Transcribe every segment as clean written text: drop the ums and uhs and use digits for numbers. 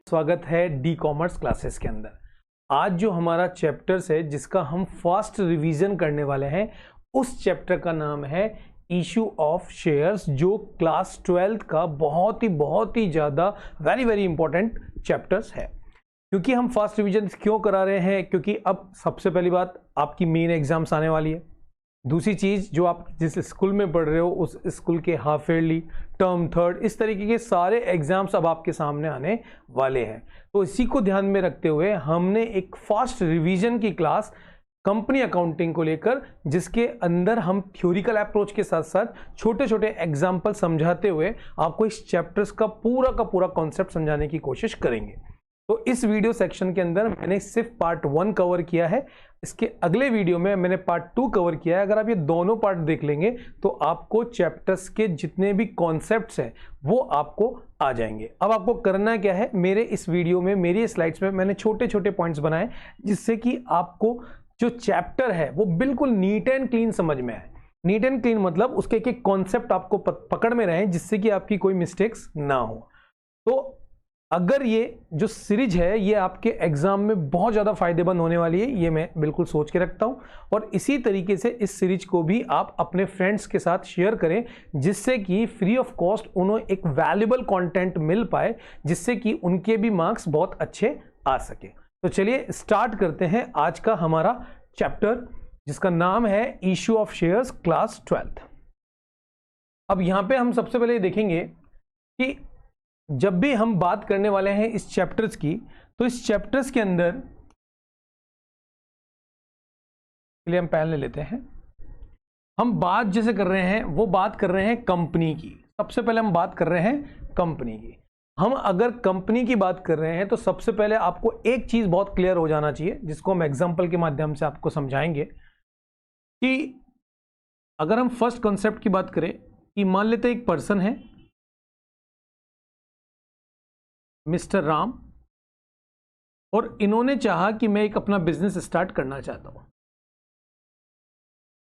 स्वागत है D commerce classes के अंदर। आज जो हमारा चैप्टर्स है जिसका हम फास्ट रिवीजन करने वाले हैं, उस चैप्टर का नाम है इशू ऑफ शेयर्स, जो क्लास 12th का बहुत ही ज़्यादा वेरी इंपॉर्टेंट चैप्टर्स है। क्योंकि हम फास्ट रिवीजन क्यों करा रहे हैं? क्योंकि अब सबसे पहली बात, आपकी मेन एग्जाम्स आने वाली है। दूसरी चीज़, जो आप जिस स्कूल में पढ़ रहे हो उस स्कूल के हाफ ईयरली, टर्म, थर्ड, इस तरीके के सारे एग्जाम्स अब आपके सामने आने वाले हैं। तो इसी को ध्यान में रखते हुए हमने एक फास्ट रिवीजन की क्लास कंपनी अकाउंटिंग को लेकर, जिसके अंदर हम थ्योरिकल अप्रोच के साथ साथ छोटे छोटे एग्जाम्पल समझाते हुए आपको इस चैप्टर्स का पूरा कॉन्सेप्ट समझाने की कोशिश करेंगे। तो इस वीडियो सेक्शन के अंदर मैंने सिर्फ पार्ट 1 कवर किया है। इसके अगले वीडियो में मैंने पार्ट 2 कवर किया है। अगर आप ये दोनों पार्ट देख लेंगे तो आपको चैप्टर्स के जितने भी कॉन्सेप्ट्स हैं वो आपको आ जाएंगे। अब आपको करना क्या है, मेरे इस वीडियो में, मेरी स्लाइड्स में मैंने छोटे छोटे पॉइंट्स बनाए, जिससे कि आपको जो चैप्टर है वो बिल्कुल नीट एंड क्लीन समझ में आए। नीट एंड क्लीन मतलब उसके एक कॉन्सेप्ट आपको पकड़ में रहे, जिससे कि आपकी कोई मिस्टेक्स ना हो। तो अगर ये जो सीरीज है ये आपके एग्जाम में बहुत ज़्यादा फायदेमंद होने वाली है, ये मैं बिल्कुल सोच के रखता हूँ। और इसी तरीके से इस सीरीज को भी आप अपने फ्रेंड्स के साथ शेयर करें, जिससे कि फ्री ऑफ कॉस्ट उन्हें एक वैल्यूएबल कंटेंट मिल पाए, जिससे कि उनके भी मार्क्स बहुत अच्छे आ सके। तो चलिए स्टार्ट करते हैं आज का हमारा चैप्टर, जिसका नाम है issue of shares, class 12th। अब यहां पे हम सबसे पहले देखेंगे कि जब भी हम बात करने वाले हैं इस चैप्टर्स की, तो इस चैप्टर्स के अंदर चलिए हम पहले लेते हैं। हम बात जैसे कर रहे हैं वो बात कर रहे हैं कंपनी की। सबसे पहले हम बात कर रहे हैं कंपनी की। हम अगर कंपनी की बात कर रहे हैं तो सबसे पहले आपको एक चीज बहुत क्लियर हो जाना चाहिए, जिसको हम एग्जांपल के माध्यम से आपको समझाएंगे। कि अगर हम फर्स्ट कॉन्सेप्ट की बात करें कि मान लेते एक पर्सन है मिस्टर राम, और इन्होंने चाहा कि मैं एक अपना बिजनेस स्टार्ट करना चाहता हूं।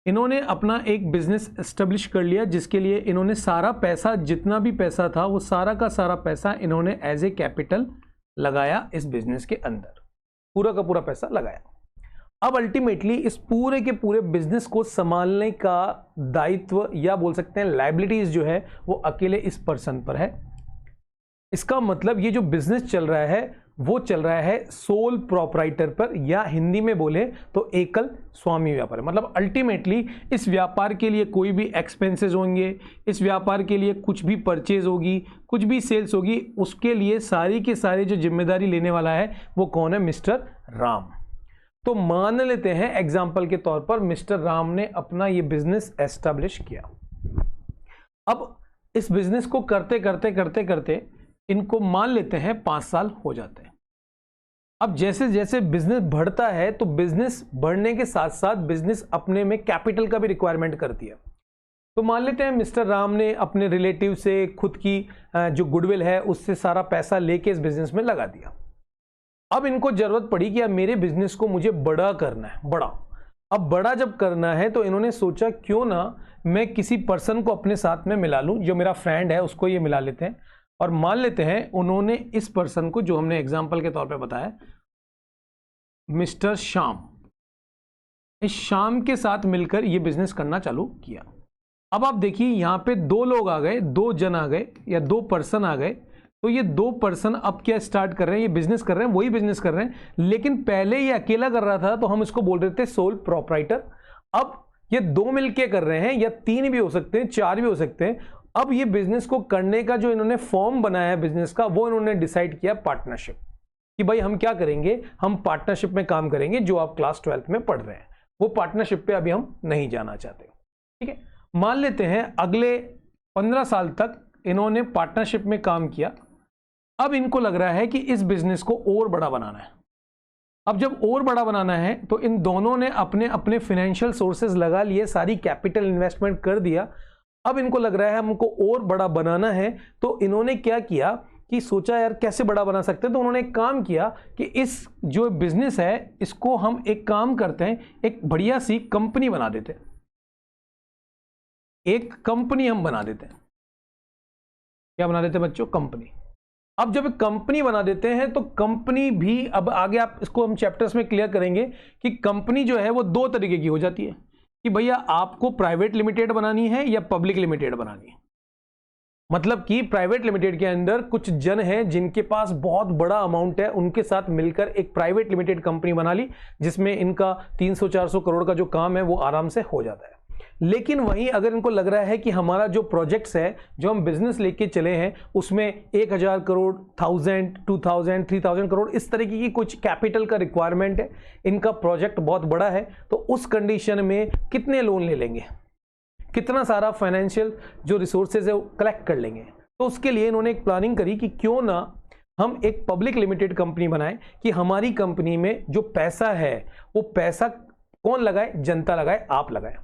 इन्होंने अपना एक बिजनेस एस्टेब्लिश कर लिया, जिसके लिए इन्होंने सारा पैसा, जितना भी पैसा था वो सारा का सारा पैसा इन्होंने एज ए कैपिटल लगाया इस बिजनेस के अंदर, पूरा का पूरा पैसा लगाया। अब अल्टीमेटली इस पूरे के पूरे बिजनेस को संभालने का दायित्व, या बोल सकते हैं लायबिलिटीज, जो है वो अकेले इस पर्सन पर है। इसका मतलब ये जो बिजनेस चल रहा है वो चल रहा है सोल प्रोप्राइटर पर, या हिंदी में बोले तो एकल स्वामी व्यापार। मतलब अल्टीमेटली इस व्यापार के लिए कोई भी एक्सपेंसेस होंगे, इस व्यापार के लिए कुछ भी परचेज होगी, कुछ भी सेल्स होगी, उसके लिए सारी की सारी जो जिम्मेदारी लेने वाला है वो कौन है? मिस्टर राम। तो मान लेते हैं एग्जाम्पल के तौर पर मिस्टर राम ने अपना ये बिजनेस एस्टेब्लिश किया। अब इस बिजनेस को करते इनको मान लेते हैं 5 साल हो जाते हैं। अब जैसे जैसे बिजनेस बढ़ता है तो बिजनेस बढ़ने के साथ साथ बिजनेस अपने में कैपिटल का भी रिक्वायरमेंट करती है। तो मान लेते हैं मिस्टर राम ने अपने रिलेटिव से, खुद की जो गुडविल है उससे सारा पैसा लेके इस बिजनेस में लगा दिया। अब इनको जरूरत पड़ी कि अब मेरे बिजनेस को मुझे बड़ा करना है, बड़ा। अब बड़ा जब करना है तो इन्होंने सोचा क्यों ना मैं किसी पर्सन को अपने साथ में मिला लूं, जो मेरा फ्रेंड है उसको ये मिला लेते हैं। और मान लेते हैं उन्होंने इस पर्सन को, जो हमने एग्जाम्पल के तौर पे बताया, मिस्टर श्याम, इस श्याम के साथ मिलकर ये बिजनेस करना चालू किया। अब आप देखिए यहां पे 2 लोग आ गए, 2 जन आ गए, या 2 पर्सन आ गए। तो ये 2 पर्सन अब क्या स्टार्ट कर रहे हैं? ये बिजनेस कर रहे हैं, वही बिजनेस कर रहे हैं, लेकिन पहले ये अकेला कर रहा था तो हम इसको बोल रहे थे सोल प्रोप्राइटर। अब ये 2 मिलके कर रहे हैं, या 3 भी हो सकते हैं, 4 भी हो सकते हैं। अब ये बिजनेस को करने का जो इन्होंने फॉर्म बनाया बिजनेस का, वो इन्होंने डिसाइड किया पार्टनरशिप, कि भाई हम क्या करेंगे, हम पार्टनरशिप में काम करेंगे। जो आप क्लास 12th में पढ़ रहे हैं वो पार्टनरशिप पे अभी हम नहीं जाना चाहते, ठीक है। मान लेते हैं अगले 15 साल तक इन्होंने पार्टनरशिप में काम किया। अब इनको लग रहा है कि इस बिजनेस को और बड़ा बनाना है। अब जब और बड़ा बनाना है तो इन दोनों ने अपने अपने फाइनेंशियल सोर्सेज लगा लिए, सारी कैपिटल इन्वेस्टमेंट कर दिया। अब इनको लग रहा है हमको और बड़ा बनाना है, तो इन्होंने क्या किया कि सोचा यार कैसे बड़ा बना सकते हैं। तो उन्होंने एक काम किया कि इस जो बिजनेस है इसको हम एक काम करते हैं, एक बढ़िया सी कंपनी बना देते हैं। एक कंपनी हम बना देते हैं। क्या बना देते हैं बच्चों? कंपनी। अब जब कंपनी बना देते हैं तो कंपनी भी, अब आगे आप इसको हम चैप्टर्स में क्लियर करेंगे कि कंपनी जो है वो दो तरीके की हो जाती है कि भैया आपको प्राइवेट लिमिटेड बनानी है या पब्लिक लिमिटेड बनानी है। मतलब कि प्राइवेट लिमिटेड के अंदर कुछ जन हैं जिनके पास बहुत बड़ा अमाउंट है, उनके साथ मिलकर एक प्राइवेट लिमिटेड कंपनी बना ली जिसमें इनका 300-400 करोड़ का जो काम है वो आराम से हो जाता है। लेकिन वहीं अगर इनको लग रहा है कि हमारा जो प्रोजेक्ट्स है, जो हम बिजनेस लेके चले हैं, उसमें 1000 करोड़, 1000, 2000, 3000 करोड़ इस तरीके की कुछ कैपिटल का रिक्वायरमेंट है, इनका प्रोजेक्ट बहुत बड़ा है, तो उस कंडीशन में कितने लोन ले लेंगे, कितना सारा फाइनेंशियल जो रिसोर्सेज है वो कलेक्ट कर लेंगे। तो उसके लिए इन्होंने एक प्लानिंग करी कि क्यों ना हम एक पब्लिक लिमिटेड कंपनी बनाएं कि हमारी कंपनी में जो पैसा है वो पैसा कौन लगाए? जनता लगाए, आप लगाए।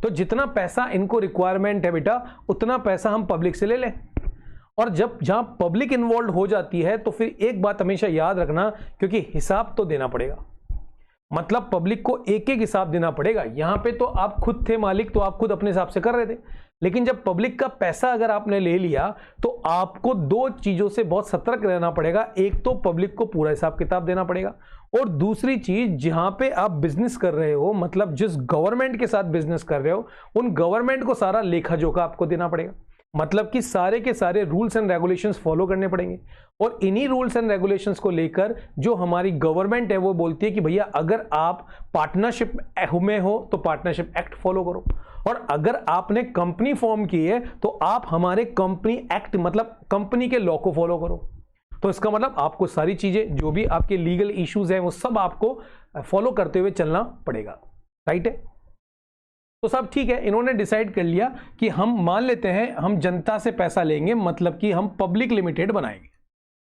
तो जितना पैसा इनको रिक्वायरमेंट है बेटा, उतना पैसा हम पब्लिक से ले लें। और जब जहां पब्लिक इन्वॉल्व हो जाती है तो फिर एक बात हमेशा याद रखना, क्योंकि हिसाब तो देना पड़ेगा। मतलब पब्लिक को एक एक हिसाब देना पड़ेगा। यहां पे तो आप खुद थे मालिक, तो आप खुद अपने हिसाब से कर रहे थे, लेकिन जब पब्लिक का पैसा अगर आपने ले लिया तो आपको दो चीजों से बहुत सतर्क रहना पड़ेगा। एक तो पब्लिक को पूरा हिसाब किताब देना पड़ेगा, और दूसरी चीज जहां पे आप बिजनेस कर रहे हो, मतलब जिस गवर्नमेंट के साथ बिजनेस कर रहे हो, उन गवर्नमेंट को सारा लेखा जोखा आपको देना पड़ेगा। मतलब कि सारे के सारे रूल्स एंड रेगुलेशंस फॉलो करने पड़ेंगे। और इन्हीं रूल्स एंड रेगुलेशंस को लेकर जो हमारी गवर्नमेंट है वो बोलती है कि भैया अगर आप पार्टनरशिप में हो तो पार्टनरशिप एक्ट फॉलो करो, और अगर आपने कंपनी फॉर्म की है तो आप हमारे कंपनी एक्ट मतलब कंपनी के लॉ को फॉलो करो। तो इसका मतलब आपको सारी चीजें जो भी आपके लीगल इश्यूज हैं वो सब आपको फॉलो करते हुए चलना पड़ेगा। राइट है? तो सब ठीक है। इन्होंने डिसाइड कर लिया कि हम मान लेते हैं हम जनता से पैसा लेंगे, मतलब कि हम पब्लिक लिमिटेड बनाएंगे।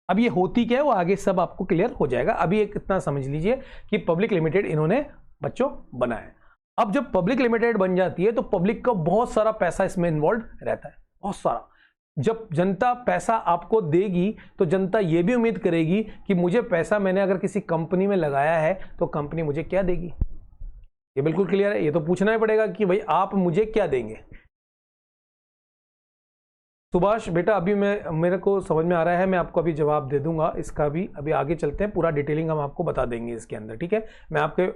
अब ये होती क्या है वो आगे सब आपको क्लियर हो जाएगा। अभी एक इतना समझ लीजिए कि पब्लिक लिमिटेड इन्होंने बच्चों बनाया। अब जब पब्लिक लिमिटेड बन जाती है तो पब्लिक का बहुत सारा पैसा इसमें इन्वॉल्व रहता है, बहुत सारा। जब जनता पैसा आपको देगी तो जनता ये भी उम्मीद करेगी कि मुझे पैसा मैंने अगर किसी कंपनी में लगाया है तो कंपनी मुझे क्या देगी। ये बिल्कुल क्लियर है। ये तो पूछना ही पड़ेगा कि भाई आप मुझे क्या देंगे। सुभाष बेटा अभी मेरे को समझ में आ रहा है, मैं आपको अभी जवाब दे दूंगा इसका भी। अभी आगे चलते हैं, पूरा डिटेलिंग हम आपको बता देंगे इसके अंदर। ठीक है, मैं आपके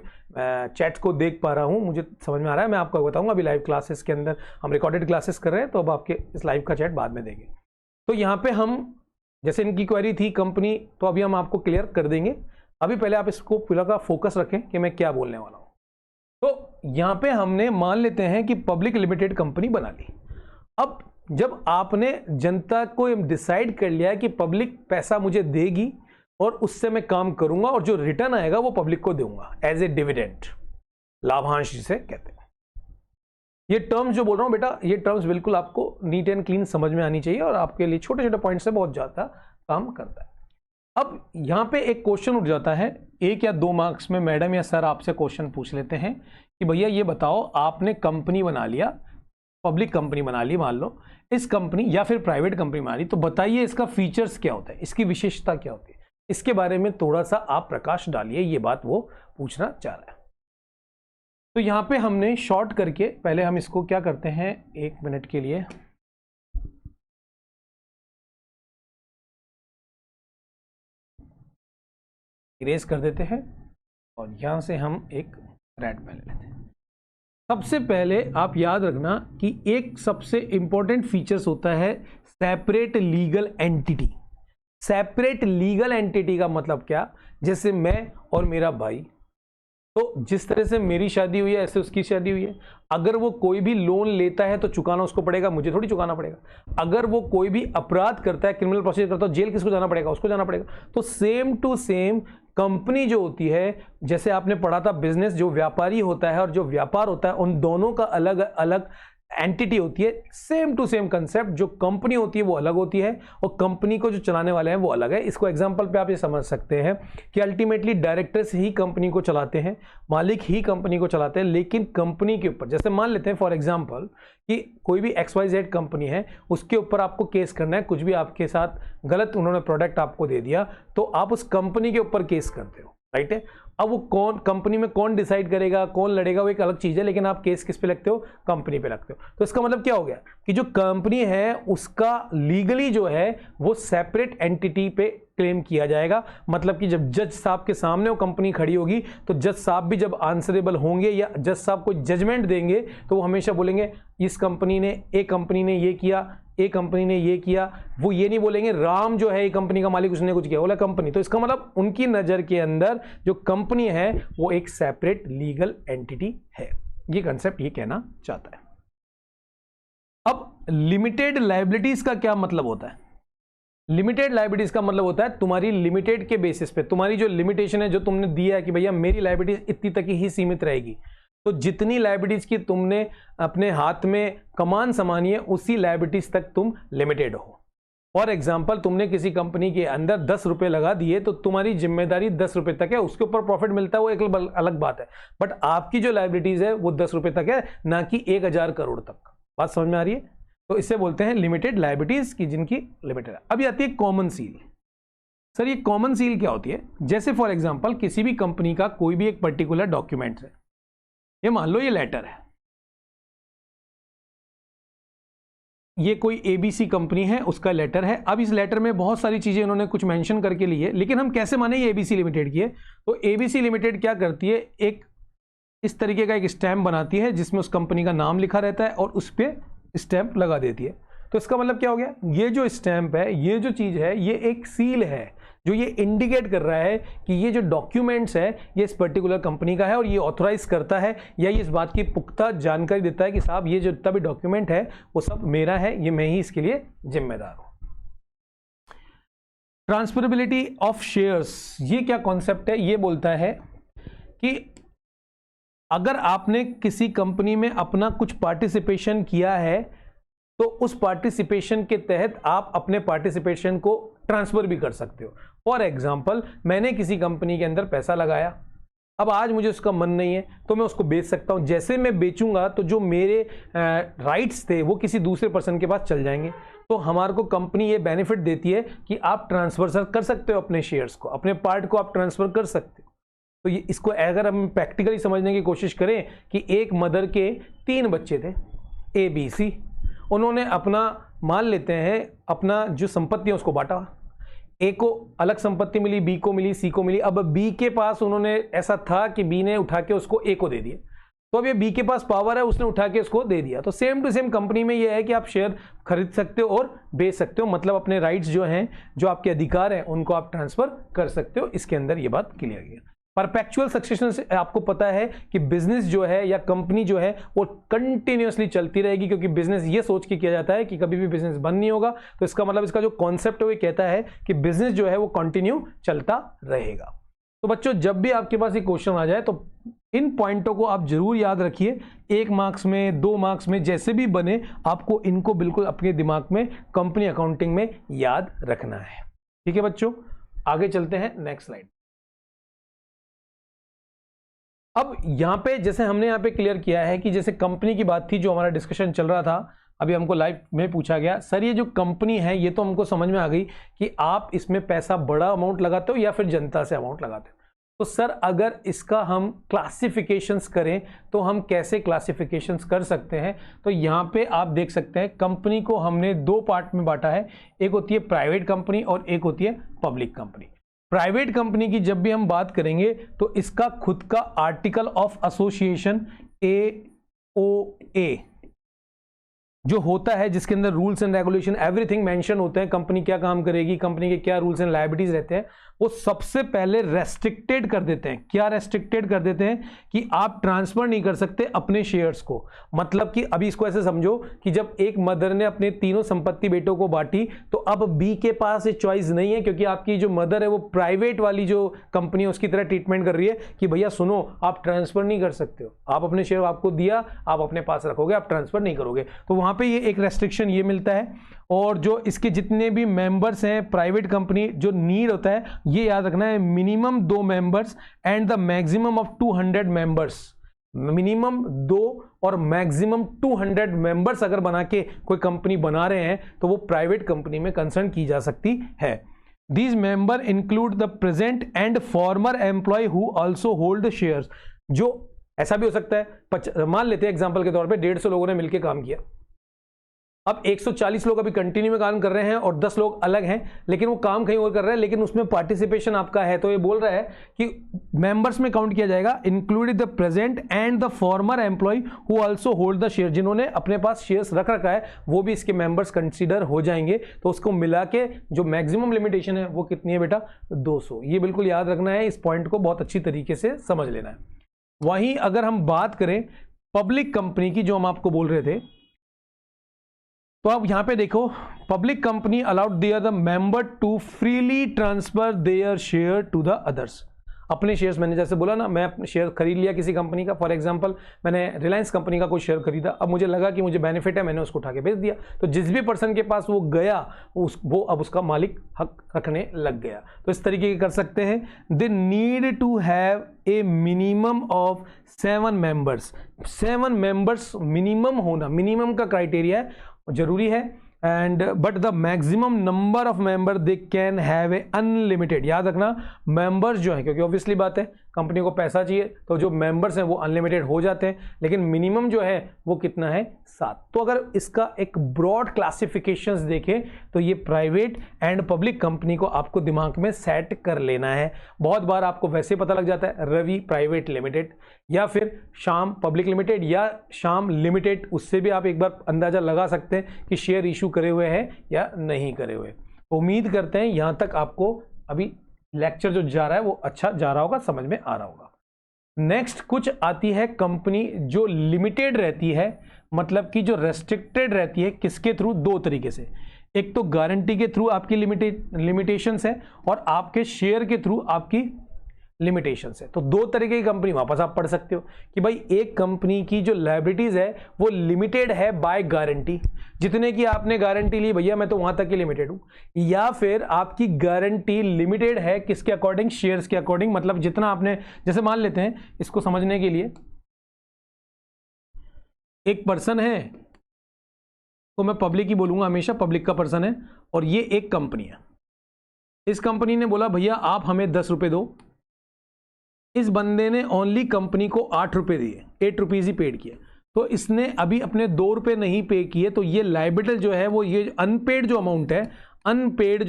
चैट्स को देख पा रहा हूं, मुझे समझ में आ रहा है, मैं आपको बताऊंगा। अभी लाइव क्लासेस के अंदर हम रिकॉर्डेड क्लासेस कर रहे हैं, तो अब आपके इस लाइव का चैट बाद में देंगे। तो यहाँ पे हम जैसे इनकी क्वेरी थी कंपनी, तो अभी हम आपको क्लियर कर देंगे। अभी पहले आप इसको पूरा का फोकस रखें कि मैं क्या बोलने वाला हूँ। तो यहाँ पे हमने मान लेते हैं कि पब्लिक लिमिटेड कंपनी बना ली। अब जब आपने जनता को डिसाइड कर लिया है कि पब्लिक पैसा मुझे देगी और उससे मैं काम करूंगा और जो रिटर्न आएगा वो पब्लिक को दूंगा एज ए डिविडेंड, लाभांश जिसे कहते हैं। ये टर्म्स जो बोल रहा हूं बेटा, ये टर्म्स बिल्कुल आपको नीट एंड क्लीन समझ में आनी चाहिए और आपके लिए छोटे छोटे पॉइंट से बहुत ज्यादा काम करता है। अब यहां पे एक क्वेश्चन उठ जाता है, 1 या 2 मार्क्स में मैडम या सर आपसे क्वेश्चन पूछ लेते हैं कि भैया ये बताओ, आपने कंपनी बना लिया, पब्लिक कंपनी बना ली मान लो, इस कंपनी या फिर प्राइवेट कंपनी बना ली, तो बताइए इसका फीचर्स क्या होता है, इसकी विशेषता क्या होती है, इसके बारे में थोड़ा सा आप प्रकाश डालिए। ये बात वो पूछना चाह रहा है। तो यहां पे हमने शॉर्ट करके पहले हम इसको क्या करते हैं, 1 मिनट के लिए इरेज कर देते हैं और यहां से हम एक रेड पेन ले लेते हैं। सबसे पहले आप याद रखना कि एक सबसे इंपॉर्टेंट फीचर्स होता है separate legal entity. Separate legal entity का मतलब क्या, जैसे मैं और मेरा भाई, तो जिस तरह से मेरी शादी हुई है ऐसे उसकी शादी हुई है। अगर वो कोई भी लोन लेता है तो चुकाना उसको पड़ेगा, मुझे थोड़ी चुकाना पड़ेगा। अगर वो कोई भी अपराध करता है, क्रिमिनल प्रोसीजर करता है, जेल किसको जाना पड़ेगा, उसको जाना पड़ेगा। तो सेम टू सेम कंपनी जो होती है, जैसे आपने पढ़ा था बिजनेस, जो व्यापारी होता है और जो व्यापार होता है, उन दोनों का अलग अलग एंटिटी होती है। सेम टू सेम कंसेप्ट, जो कंपनी होती है वो अलग होती है और कंपनी को जो चलाने वाले हैं वो अलग है। इसको एग्जांपल पे आप ये समझ सकते हैं कि अल्टीमेटली डायरेक्टर्स ही कंपनी को चलाते हैं, मालिक ही कंपनी को चलाते हैं, लेकिन कंपनी के ऊपर, जैसे मान लेते हैं फॉर एग्जांपल कि कोई भी XYZ कंपनी है, उसके ऊपर आपको केस करना है, कुछ भी आपके साथ गलत उन्होंने प्रोडक्ट आपको दे दिया, तो आप उस कंपनी के ऊपर केस करते हो, राइट है। अब वो कौन कंपनी में कौन डिसाइड करेगा, कौन लड़ेगा, वो एक अलग चीज़ है, लेकिन आप केस किस पे लगते हो, कंपनी पे लगते हो। तो इसका मतलब क्या हो गया कि जो कंपनी है उसका लीगली जो है वो सेपरेट एंटिटी पे क्लेम किया जाएगा। मतलब कि जब जज साहब के सामने वो कंपनी खड़ी होगी तो जज साहब भी जब आंसरेबल होंगे या जज साहब को जजमेंट देंगे तो वो हमेशा बोलेंगे इस कंपनी ने, एक कंपनी ने ये किया, एक कंपनी ने ये किया। वो ये नहीं बोलेंगे राम जो है ये कंपनी का मालिक उसने कुछ किया, बोला कंपनी। तो इसका मतलब उनकी नजर के अंदर जो कंपनी है वो एक सेपरेट लीगल एंटिटी है। ये कंसेप्ट ये कहना चाहता है। अब लिमिटेड लायबिलिटीज का क्या मतलब होता है? लिमिटेड लायबिलिटीज का मतलब होता है तुम्हारी लिमिटेड के बेसिस पे, तुम्हारी जो लिमिटेशन है जो तुमने दिया है कि भैया मेरी लायबिलिटीज इतनी तक ही सीमित रहेगी, तो जितनी लायबिलिटीज की तुमने अपने हाथ में कमान समानी है उसी लायबिलिटीज तक तुम लिमिटेड हो। फॉर एग्जाम्पल तुमने किसी कंपनी के अंदर 10 रुपए लगा दिए तो तुम्हारी जिम्मेदारी 10 रुपए तक है, उसके ऊपर प्रॉफिट मिलता है वो एक अलग बात है, बट आपकी जो लायबिलिटीज है वो 10 रुपए तक है, ना कि 1000 करोड़ तक। बात समझ में आ रही है? तो इससे बोलते हैं लिमिटेड लायबिलिटीज की जिनकी लिमिटेड है। अभी आती है कॉमन सील। सर ये कॉमन सील क्या होती है? जैसे फॉर एग्जांपल किसी भी कंपनी का कोई भी एक पर्टिकुलर डॉक्यूमेंट है, ये मान लो ये लेटर है, ये कोई एबीसी कंपनी है उसका लेटर है। अब इस लेटर में बहुत सारी चीजें उन्होंने कुछ मेंशन करके ली है, लेकिन हम कैसे माने ये एबीसी लिमिटेड की है? तो एबीसी लिमिटेड क्या करती है, एक इस तरीके का एक स्टैम्प बनाती है जिसमें उस कंपनी का नाम लिखा रहता है और उस पर स्टैंप लगा देती है। तो इसका मतलब क्या हो गया, ये जो स्टैंप है, ये जो चीज है, ये एक सील है जो ये इंडिकेट कर रहा है कि ये जो डॉक्यूमेंट्स है ये इस पर्टिकुलर कंपनी का है, और ये ऑथराइज करता है या ये इस बात की पुख्ता जानकारी देता है कि साहब ये जो जितना भी डॉक्यूमेंट है वो सब मेरा है, ये मैं ही इसके लिए जिम्मेदार हूं। ट्रांसफरेबिलिटी ऑफ शेयर्स, ये क्या कॉन्सेप्ट है? ये बोलता है कि अगर आपने किसी कंपनी में अपना कुछ पार्टिसिपेशन किया है तो उस पार्टिसिपेशन के तहत आप अपने पार्टिसिपेशन को ट्रांसफर भी कर सकते हो। फॉर एग्जांपल मैंने किसी कंपनी के अंदर पैसा लगाया, अब आज मुझे उसका मन नहीं है तो मैं उसको बेच सकता हूं। जैसे मैं बेचूंगा तो जो मेरे राइट्स थे वो किसी दूसरे पर्सन के पास चल जाएंगे। तो हमारे को कंपनी ये बेनिफिट देती है कि आप ट्रांसफर कर सकते हो अपने शेयर्स को, अपने पार्ट को आप ट्रांसफर कर सकते हो। तो ये इसको अगर हम प्रैक्टिकली समझने की कोशिश करें कि एक मदर के 3 बच्चे थे ए बी सी, उन्होंने अपना मान लेते हैं अपना जो संपत्ति है उसको बांटा, ए को अलग संपत्ति मिली, बी को मिली, सी को मिली। अब बी के पास उन्होंने ऐसा था कि बी ने उठा के उसको ए को दे दिया, तो अब ये बी के पास पावर है, उसने उठा के उसको दे दिया। तो सेम टू सेम कंपनी में ये है कि आप शेयर खरीद सकते हो और बेच सकते हो, मतलब अपने राइट्स जो हैं, जो आपके अधिकार हैं, उनको आप ट्रांसफर कर सकते हो। इसके अंदर ये बात क्लियर है। परपेचुअल सक्सेशन से आपको पता है कि बिजनेस जो है या कंपनी जो है वो कंटिन्यूअसली चलती रहेगी, क्योंकि बिजनेस ये सोच के किया जाता है कि कभी भी बिजनेस बंद नहीं होगा। तो इसका मतलब इसका जो कॉन्सेप्ट है वो कहता है कि बिजनेस जो है वो कंटिन्यू चलता रहेगा। तो बच्चों जब भी आपके पास ये क्वेश्चन आ जाए तो इन पॉइंटों को आप जरूर याद रखिए। 1 मार्क्स में, 2 मार्क्स में, जैसे भी बने आपको इनको बिल्कुल अपने दिमाग में कंपनी अकाउंटिंग में याद रखना है। ठीक है बच्चों, आगे चलते हैं नेक्स्ट स्लाइड। अब यहां पे जैसे हमने यहां पे क्लियर किया है कि जैसे कंपनी की बात थी, जो हमारा डिस्कशन चल रहा था, अभी हमको लाइव में पूछा गया सर ये जो कंपनी है ये तो हमको समझ में आ गई कि आप इसमें पैसा बड़ा अमाउंट लगाते हो या फिर जनता से अमाउंट लगाते हो। तो सर अगर इसका हम क्लासिफिकेशंस करें तो हम कैसे क्लासिफिकेशंस कर सकते हैं? तो यहाँ पे आप देख सकते हैं कंपनी को हमने 2 पार्ट में बांटा है, एक होती है प्राइवेट कंपनी और एक होती है पब्लिक कंपनी। प्राइवेट कंपनी की जब भी हम बात करेंगे तो इसका खुद का आर्टिकल ऑफ एसोसिएशन AOA जो होता है, जिसके अंदर rules and regulation everything mention होते हैं, कंपनी क्या काम करेगी, कंपनी के क्या रूल्स एंड लायबिलिटीज रहते हैं, वो सबसे पहले रेस्ट्रिक्टेड कर देते हैं। क्या रेस्ट्रिक्टेड कर देते हैं? कि आप ट्रांसफर नहीं कर सकते अपने शेयर्स को। मतलब कि अभी इसको ऐसे समझो कि जब एक मदर ने अपने तीनों संपत्ति बेटों को बांटी तो अब बी के पास ये चॉइस नहीं है, क्योंकि आपकी जो मदर है वो प्राइवेट वाली जो कंपनी है उसकी तरह ट्रीटमेंट कर रही है कि भैया सुनो आप ट्रांसफर नहीं कर सकते हो, आप अपने शेयर आपको दिया आप अपने पास रखोगे, आप ट्रांसफर नहीं करोगे। तो वहां पे ये एक रेस्ट्रिक्शन ये मिलता है। और जो इसके जितने भी मेंबर्स हैं प्राइवेट कंपनी, जो नीड होता है ये याद रखना है, minimum 2 members and the maximum of 200 members. Minimum 2 और मैक्सिमम 200 मेंबर्स अगर बना के कोई कंपनी बना रहे हैं तो वो प्राइवेट कंपनी में कंसर्न की जा सकती है। These member include the present and former employee who also hold shares. जो ऐसा भी हो सकता है, मान लेते हैं एग्जाम्पल के तौर पे 150 लोगों ने मिलकर काम किया, अब 140 लोग अभी कंटिन्यू में काम कर रहे हैं और 10 लोग अलग हैं, लेकिन वो काम कहीं और कर रहे हैं, लेकिन उसमें पार्टिसिपेशन आपका है। तो ये बोल रहा है कि मेंबर्स में काउंट किया जाएगा included the present and the former employee who also hold the share. जिन्होंने अपने पास शेयर्स रख रखा है वो भी इसके मेंबर्स कंसीडर हो जाएंगे। तो उसको मिला के जो मैक्सिमम लिमिटेशन है वो कितनी है बेटा, 200। ये बिल्कुल याद रखना है, इस पॉइंट को बहुत अच्छी तरीके से समझ लेना है। वहीं अगर हम बात करें पब्लिक कंपनी की, जो हम आपको बोल रहे थे, तो आप यहां पे देखो, public company allowed their the member to freely transfer their share to the others. अपने शेयर्स, मैंने जैसे बोला ना, मैं अपने शेयर खरीद लिया किसी कंपनी का, फॉर एग्जांपल मैंने रिलायंस कंपनी का कोई शेयर खरीदा, अब मुझे लगा कि मुझे बेनिफिट है, मैंने उसको उठा के बेच दिया। तो जिस भी पर्सन के पास वो गया वो अब उसका मालिक हक रखने लग गया। तो इस तरीके के कर सकते हैं। They need to have a minimum of 7 members. 7 members minimum होना, मिनिमम का क्राइटेरिया है, जरूरी है। And but the maximum number of member they can have a unlimited. याद रखना, मेंबर्स जो है, क्योंकि ऑब्वियसली बात है कंपनी को पैसा चाहिए, तो जो मेंबर्स हैं वो अनलिमिटेड हो जाते हैं, लेकिन मिनिमम जो है वो कितना है, 7। तो अगर इसका एक ब्रॉड क्लासिफिकेशंस देखें तो ये प्राइवेट एंड पब्लिक कंपनी को आपको दिमाग में सेट कर लेना है। बहुत बार आपको वैसे पता लग जाता है रवि प्राइवेट लिमिटेड या फिर श्याम पब्लिक लिमिटेड या श्याम लिमिटेड, उससे भी आप एक बार अंदाजा लगा सकते हैं कि शेयर इशू करे हुए हैं या नहीं करे हुए। उम्मीद करते हैं यहां तक आपको अभी लेक्चर जो जा रहा है वो अच्छा जा रहा होगा, समझ में आ रहा होगा। नेक्स्ट कुछ आती है कंपनी जो लिमिटेड रहती है, मतलब कि जो रेस्ट्रिक्टेड रहती है, किसके थ्रू, 2 तरीके से। एक तो गारंटी के थ्रू आपकी लिमिटेशंस है और आपके शेयर के थ्रू आपकी लिमिटेशंस है। तो 2 तरीके की कंपनी वापस आप पढ़ सकते हो कि भाई एक कंपनी की जो लायबिलिटीज है वो लिमिटेड है बाय गारंटी, जितने की आपने गारंटी ली भैया मैं तो वहां तक की लिमिटेड हूं, या फिर आपकी गारंटी लिमिटेड है किसके अकॉर्डिंग, शेयर्स के अकॉर्डिंग। मतलब जितना आपने, जैसे मान लेते हैं इसको समझने के लिए, एक पर्सन है, तो मैं पब्लिक ही बोलूंगा हमेशा, पब्लिक का पर्सन है, और ये एक कंपनी है। इस कंपनी ने बोला भैया आप हमें 10 रुपए दो। इस बंदे ने ओनली कंपनी को 8 रुपए दिए, 8 रुपीज ही पेड किए, तो इसने अभी अपने 2 रुपए नहीं पे किए, तो ये लायबिलिटी जो है वो ये अनपेड जो अमाउंट है, अनपेड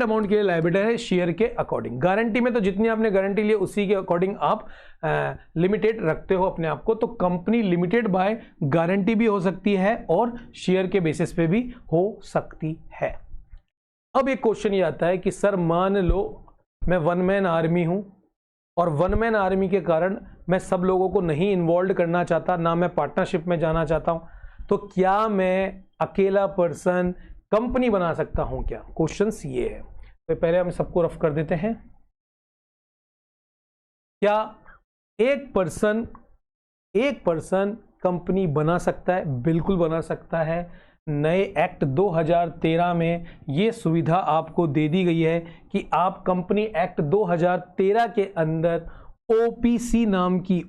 अमाउंट के लिए लायबिलिटी है शेयर के अकॉर्डिंग। गारंटी में तो जितनी आपने गारंटी ली उसी के अकॉर्डिंग आप लिमिटेड रखते हो अपने आप को। तो कंपनी लिमिटेड बाय गारंटी भी हो सकती है और शेयर के बेसिस पे भी हो सकती है। अब एक क्वेश्चन ये आता है कि सर मान लो मैं 1 मैन आर्मी हूं और 1 मैन आर्मी के कारण मैं सब लोगों को नहीं इन्वॉल्व करना चाहता, ना मैं पार्टनरशिप में जाना चाहता हूं, तो क्या मैं अकेला पर्सन कंपनी बना सकता हूं क्या? क्वेश्चंस ये है। तो पहले हम सबको रफ कर देते हैं। क्या एक पर्सन कंपनी बना सकता है? बिल्कुल बना सकता है। नए एक्ट 2013 में ये सुविधा आपको दे दी गई है कि आप कंपनी एक्ट 2013 के अंदर ओपीसी नाम की,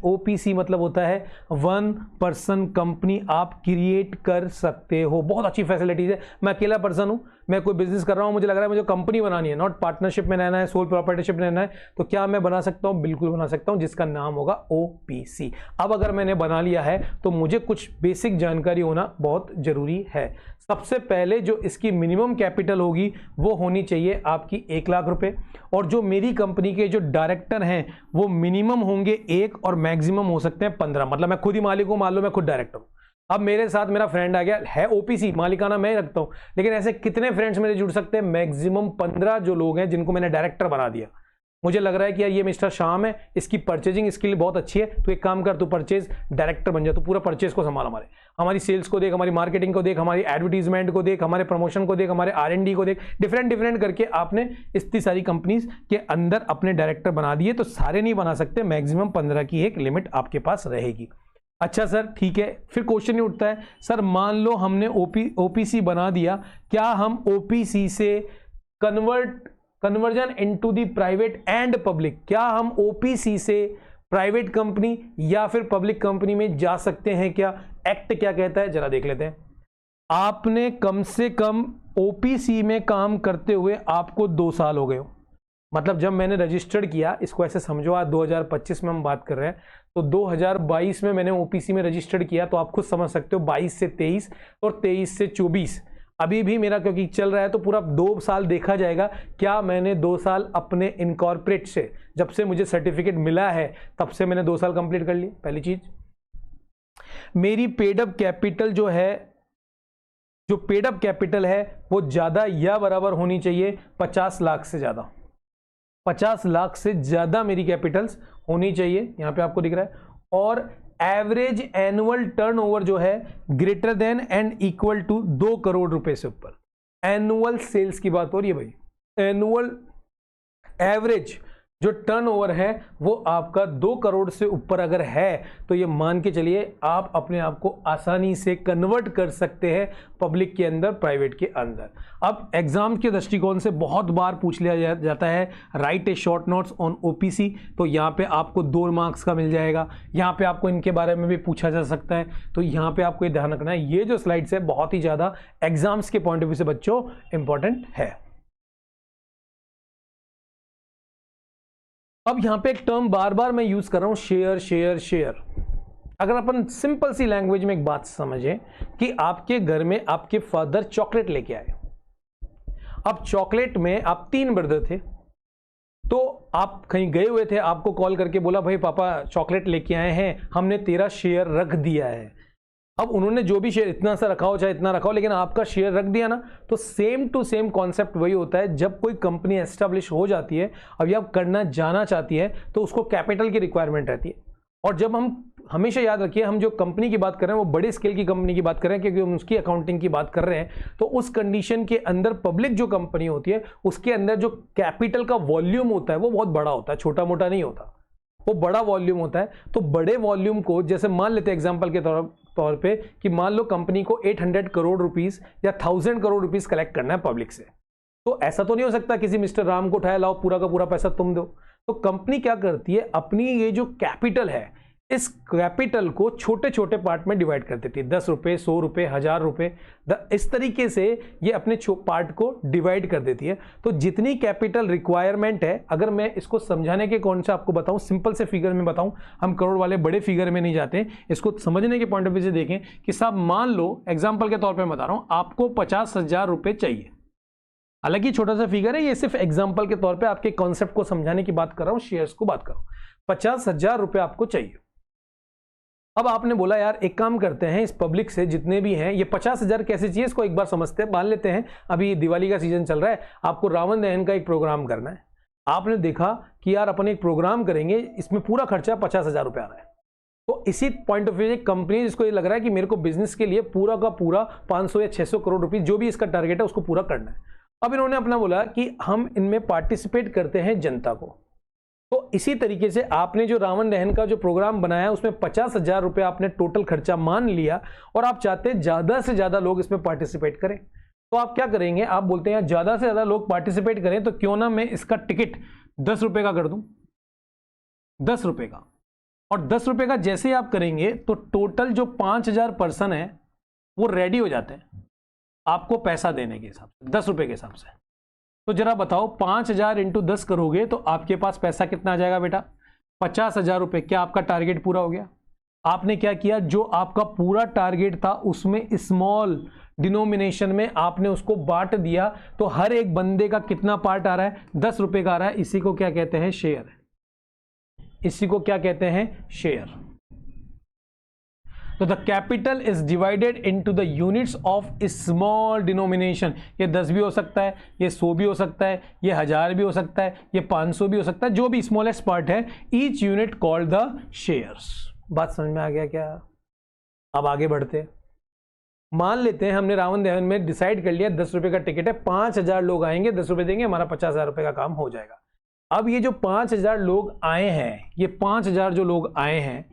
ओपीसी मतलब होता है 1 पर्सन कंपनी आप क्रिएट कर सकते हो। बहुत अच्छी फैसिलिटीज है। मैं अकेला पर्सन हूं, मैं कोई बिजनेस कर रहा हूं, मुझे लग रहा है मुझे कंपनी बनानी है, नॉट पार्टनरशिप में रहना है, सोल प्रॉपर्टीशिप में रहना है, तो क्या मैं बना सकता हूं? बिल्कुल बना सकता हूं, जिसका नाम होगा ओपीसी। अब अगर मैंने बना लिया है तो मुझे कुछ बेसिक जानकारी होना बहुत जरूरी है। सबसे पहले जो इसकी मिनिमम कैपिटल होगी वो होनी चाहिए आपकी 1 लाख रुपए, और जो मेरी कंपनी के जो डायरेक्टर हैं वो मिनिमम होंगे 1 और मैक्सिमम हो सकते हैं 15। मतलब मैं खुद ही मालिक हूं, मान लो मैं खुद डायरेक्टर हूं, अब मेरे साथ मेरा फ्रेंड आ गया है, ओपीसी मालिकाना मैं ही रखता हूं, लेकिन ऐसे कितने फ्रेंड्स मेरे जुड़ सकते हैं? मैक्सिमम 15 जो लोग हैं जिनको मैंने डायरेक्टर बना दिया। मुझे लग रहा है कि यार ये मिस्टर श्याम है, इसकी परचेजिंग स्किल बहुत अच्छी है, तो एक काम कर, तू परचेज डायरेक्टर बन जा, तो पूरा परचेज को संभाल, हमारी सेल्स को देख, हमारी मार्केटिंग को देख, हमारी एडवर्टीजमेंट को देख, हमारे प्रमोशन को देख, हमारे R&D को देख, डिफरेंट करके आपने इतनी सारी कंपनीज के अंदर अपने डायरेक्टर बना दिए। तो सारे नहीं बना सकते, मैक्सिमम 15 की एक लिमिट आपके पास रहेगी। अच्छा सर ठीक है, फिर क्वेश्चन ये उठता है, सर मान लो हमने ओपीसी बना दिया, क्या हम ओपीसी से conversion into the private and public, क्या हम ओपीसी से प्राइवेट कंपनी या फिर पब्लिक कंपनी में जा सकते हैं क्या? एक्ट क्या कहता है जरा देख लेते हैं। आपने कम से कम ओपीसी में काम करते हुए आपको 2 साल हो गए हो। मतलब जब मैंने रजिस्टर्ड किया, इसको ऐसे समझो, आज 2025 में हम बात कर रहे हैं, तो 2022 में मैंने ओपीसी में रजिस्टर्ड किया, तो आप खुद समझ सकते हो 22 से 23 और 23 से 24 अभी भी मेरा क्योंकि चल रहा है, तो पूरा 2 साल देखा जाएगा। क्या मैंने 2 साल अपने इनकॉर्पोरेट से, जब से मुझे सर्टिफिकेट मिला है तब से मैंने 2 साल कंप्लीट कर लिए। पहली चीज, मेरी पेड अप कैपिटल जो है, जो पेड अप कैपिटल है वो ज्यादा या बराबर होनी चाहिए 50 लाख से ज्यादा। 50 लाख से ज्यादा मेरी कैपिटल्स होनी चाहिए, यहां पे आपको दिख रहा है। और एवरेज एनुअल टर्नओवर जो है greater than and equal to 2 crore रुपए से ऊपर। एनुअल सेल्स की बात हो रही है भाई, एनुअल एवरेज जो टर्नओवर है वो आपका 2 करोड़ से ऊपर अगर है तो ये मान के चलिए आप अपने आप को आसानी से कन्वर्ट कर सकते हैं पब्लिक के अंदर, प्राइवेट के अंदर। अब एग्जाम के दृष्टिकोण से बहुत बार पूछ लिया जाता है right A short notes on OPC, तो यहाँ पे आपको 2 मार्क्स का मिल जाएगा। यहाँ पे आपको इनके बारे में भी पूछा जा सकता है, तो यहाँ पे आपको ये ध्यान रखना है, ये जो स्लाइड्स है बहुत ही ज्यादा एग्जाम्स के पॉइंट ऑफ व्यू से बच्चों इंपॉर्टेंट है। अब यहां पे एक टर्म बार बार मैं यूज कर रहा हूं, शेयर शेयर शेयर। अगर अपन सिंपल सी लैंग्वेज में एक बात समझें कि आपके घर में आपके फादर चॉकलेट लेके आए। अब चॉकलेट में आप 3 ब्रदर थे, तो आप कहीं गए हुए थे, आपको कॉल करके बोला भाई पापा चॉकलेट लेके आए हैं, हमने तेरा शेयर रख दिया है। अब उन्होंने जो भी शेयर, इतना सा रखा हो चाहे इतना रखा हो, लेकिन आपका शेयर रख दिया ना, तो सेम टू सेम कॉन्सेप्ट वही होता है। जब कोई कंपनी एस्टेब्लिश हो जाती है, अभी आप करना जाना चाहती है, तो उसको कैपिटल की रिक्वायरमेंट रहती है। और जब हम, हमेशा याद रखिए, हम जो कंपनी की बात कर रहे हैं वो बड़े स्केल की कंपनी की बात कर रहे हैं, क्योंकि हम उसकी अकाउंटिंग की बात कर रहे हैं, तो उस कंडीशन के अंदर पब्लिक जो कंपनी होती है उसके अंदर जो कैपिटल का वॉल्यूम होता है वो बहुत बड़ा होता है, छोटा मोटा नहीं होता, वो बड़ा वॉल्यूम होता है। तो बड़े वॉल्यूम को, जैसे मान लेते हैं एग्जांपल के तौर पे कि मान लो कंपनी को 800 करोड़ रुपीस या 1000 करोड़ रुपीस कलेक्ट करना है पब्लिक से, तो ऐसा तो नहीं हो सकता किसी मिस्टर राम को उठाया, लाओ पूरा का पूरा पैसा तुम दो। तो कंपनी क्या करती है, अपनी ये जो कैपिटल है, इस कैपिटल को छोटे छोटे पार्ट में डिवाइड कर देती है, 10 रुपए, 100 रुपए, 1000 रुपए, इस तरीके से ये अपने पार्ट को डिवाइड कर देती है। तो जितनी कैपिटल रिक्वायरमेंट है, अगर मैं इसको समझाने के कौन सा आपको बताऊं, सिंपल से फिगर में बताऊं, हम करोड़ वाले बड़े फिगर में नहीं जाते, इसको समझने के पॉइंट ऑफ व्यू से देखें कि साहब मान लो एग्जाम्पल के तौर पर बता रहा हूं, आपको 50,000 रुपए चाहिए। हालांकि छोटा सा फिगर है, ये सिर्फ एग्जाम्पल के तौर पर आपके कॉन्सेप्ट को समझाने की बात कर रहा हूं, शेयर्स को बात कर रहा हूं। 50,000 रुपए आपको चाहिए। अब आपने बोला यार एक काम करते हैं, इस पब्लिक से जितने भी हैं, ये 50,000 कैसे चाहिए इसको एक बार समझते हैं। मान लेते हैं अभी दिवाली का सीजन चल रहा है, आपको रावण दहन का एक प्रोग्राम करना है। आपने देखा कि यार अपन एक प्रोग्राम करेंगे, इसमें पूरा खर्चा 50,000 रुपये आ रहा है। तो इसी पॉइंट ऑफ व्यू कंपनी जिसको ये लग रहा है कि मेरे को बिजनेस के लिए पूरा का पूरा 500 या 600 करोड़ रुपये जो भी इसका टारगेट है उसको पूरा करना है। अब इन्होंने अपना बोला कि हम इनमें पार्टिसिपेट करते हैं जनता को। तो इसी तरीके से आपने जो रावण दहन का जो प्रोग्राम बनाया उसमें 50,000 रुपये आपने टोटल खर्चा मान लिया, और आप चाहते हैं ज्यादा से ज्यादा लोग इसमें पार्टिसिपेट करें। तो आप क्या करेंगे, आप बोलते हैं ज्यादा से ज्यादा लोग पार्टिसिपेट करें, तो क्यों ना मैं इसका टिकट 10 रुपए का कर दूं, 10 रुपए का। और 10 रुपए का जैसे ही आप करेंगे तो टोटल जो 5,000 पर्सन है वो रेडी हो जाते हैं आपको पैसा देने के हिसाब से, 10 रुपए के हिसाब से। तो जरा बताओ 5,000 इंटू 10 करोगे तो आपके पास पैसा कितना आ जाएगा बेटा, 50,000 रुपए। क्या आपका टारगेट पूरा हो गया? आपने क्या किया, जो आपका पूरा टारगेट था उसमें स्मॉल डिनोमिनेशन में आपने उसको बांट दिया। तो हर एक बंदे का कितना पार्ट आ रहा है, 10 रुपए का आ रहा है। इसी को क्या कहते हैं, शेयर। इसी को क्या कहते हैं, शेयर। तो the capital is divided into the units of small denomination. ये 10 भी हो सकता है, ये 100 भी हो सकता है, ये 1000 भी हो सकता है, ये 500 भी हो सकता है, जो भी स्मॉलेस्ट पार्ट है, each unit called the shares. बात समझ में आ गया क्या? अब आगे बढ़ते, मान लेते हैं हमने रावण दहन में डिसाइड कर लिया 10 रुपए का टिकट है, 5,000 लोग आएंगे, 10 रुपए देंगे, हमारा 50,000 रुपए का काम हो जाएगा। अब ये जो 5,000 लोग आए हैं, ये 5,000 जो लोग आए हैं,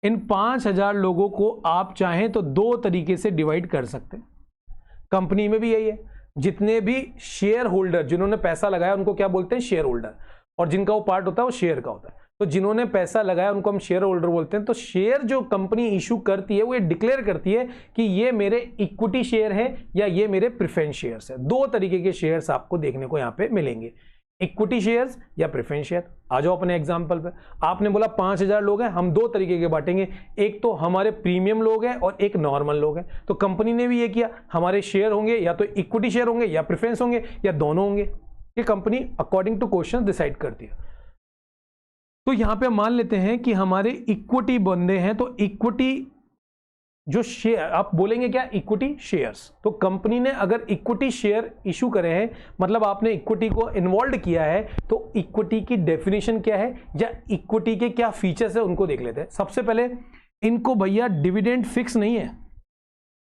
इन 5,000 लोगों को आप चाहें तो 2 तरीके से डिवाइड कर सकते हैं। कंपनी में भी यही है, जितने भी शेयर होल्डर जिन्होंने पैसा लगाया उनको क्या बोलते हैं, शेयर होल्डर, और जिनका वो पार्ट होता है वो शेयर का होता है। तो जिन्होंने पैसा लगाया उनको हम शेयर होल्डर बोलते हैं। तो शेयर जो कंपनी इशू करती है वो ये डिक्लेयर करती है कि ये मेरे इक्विटी शेयर है या ये मेरे प्रेफरेंस शेयर्स है। दो तरीके के शेयर्स आपको देखने को यहां पे मिलेंगे, इक्विटी शेयर्स या प्रेफरेंस शेयर। आ जाओ अपने एग्जांपल पे। आपने बोला 5000 लोग हैं, हम दो तरीके के बांटेंगे, एक तो हमारे प्रीमियम लोग हैं और एक नॉर्मल लोग हैं। तो कंपनी ने भी ये किया, हमारे शेयर होंगे या तो इक्विटी शेयर होंगे या प्रेफरेंस होंगे या दोनों होंगे। ये company according to question decide करती है। तो यहां पे मान लेते हैं कि हमारे इक्विटी बंदे हैं, तो इक्विटी जो शेयर आप बोलेंगे क्या, इक्विटी शेयर्स। तो कंपनी ने अगर इक्विटी शेयर इशू करे हैं, मतलब आपने इक्विटी को इन्वॉल्व किया है, तो इक्विटी की डेफिनेशन क्या है या इक्विटी के क्या फीचर्स है उनको देख लेते हैं। सबसे पहले इनको भैया डिविडेंड फिक्स नहीं है।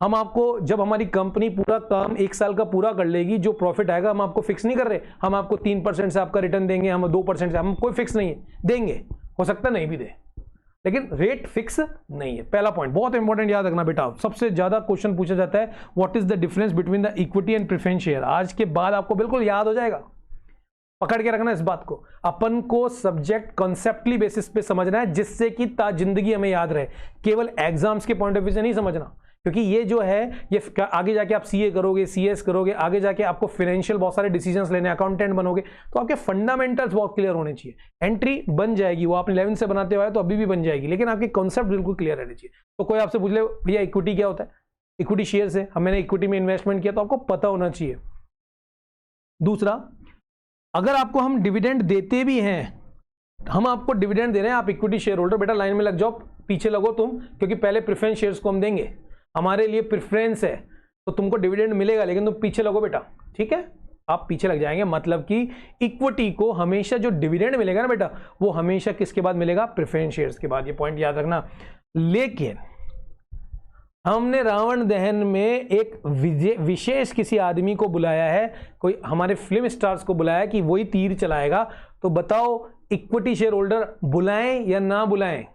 हम आपको, जब हमारी कंपनी पूरा काम 1 साल का पूरा कर लेगी, जो प्रॉफिट आएगा हम आपको फिक्स नहीं कर रहे, हम आपको 3% से आपका रिटर्न देंगे, हम 2% से, हम कोई फिक्स नहीं है, देंगे, हो सकता नहीं भी दे, लेकिन रेट फिक्स नहीं है। पहला पॉइंट बहुत इंपॉर्टेंट याद रखना बेटा, सबसे ज्यादा क्वेश्चन पूछा जाता है what is the difference between the equity and preference share. आज के बाद आपको बिल्कुल याद हो जाएगा, पकड़ के रखना इस बात को। अपन को सब्जेक्ट कॉन्सेप्टली बेसिस पे समझना है, जिससे कि जिंदगी हमें याद रहे, केवल एग्जाम्स के पॉइंट ऑफ व्यू से नहीं समझना। क्योंकि ये जो है, ये आगे जाके आप सीए करोगे, सीएस करोगे, आगे जाके आपको फाइनेंशियल बहुत सारे डिसीजंस लेने, अकाउंटेंट बनोगे, तो आपके फंडामेंटल्स बहुत क्लियर होने चाहिए। एंट्री बन जाएगी, वो आपने 11 से बनाते हुए तो अभी भी बन जाएगी, लेकिन आपके कॉन्सेप्ट बिल्कुल क्लियर रहने चाहिए। तो कोई आपसे पूछ ले भैया इक्विटी क्या होता है, इक्विटी शेयर से, मैंने इक्विटी में इन्वेस्टमेंट किया, तो आपको पता होना चाहिए। दूसरा, अगर आपको हम डिविडेंड देते भी हैं, हम आपको डिविडेंड दे रहे हैं, आप इक्विटी शेयर होल्डर, बेटा लाइन में लग जाओ, पीछे लगो तुम, क्योंकि पहले प्रेफरेंस शेयर्स को हम देंगे, हमारे लिए प्रेफरेंस है, तो तुमको डिविडेंड मिलेगा, लेकिन तुम पीछे लगो बेटा, ठीक है, आप पीछे लग जाएंगे। मतलब कि इक्विटी को हमेशा जो डिविडेंड मिलेगा ना बेटा, वो हमेशा किसके बाद मिलेगा, प्रेफरेंस शेयर्स के बाद, ये पॉइंट याद रखना। लेकिन हमने रावण दहन में एक विशेष किसी आदमी को बुलाया है, कोई हमारे फिल्म स्टार्स को बुलाया कि वही तीर चलाएगा। तो बताओ इक्विटी शेयर होल्डर बुलाएं या ना बुलाएं,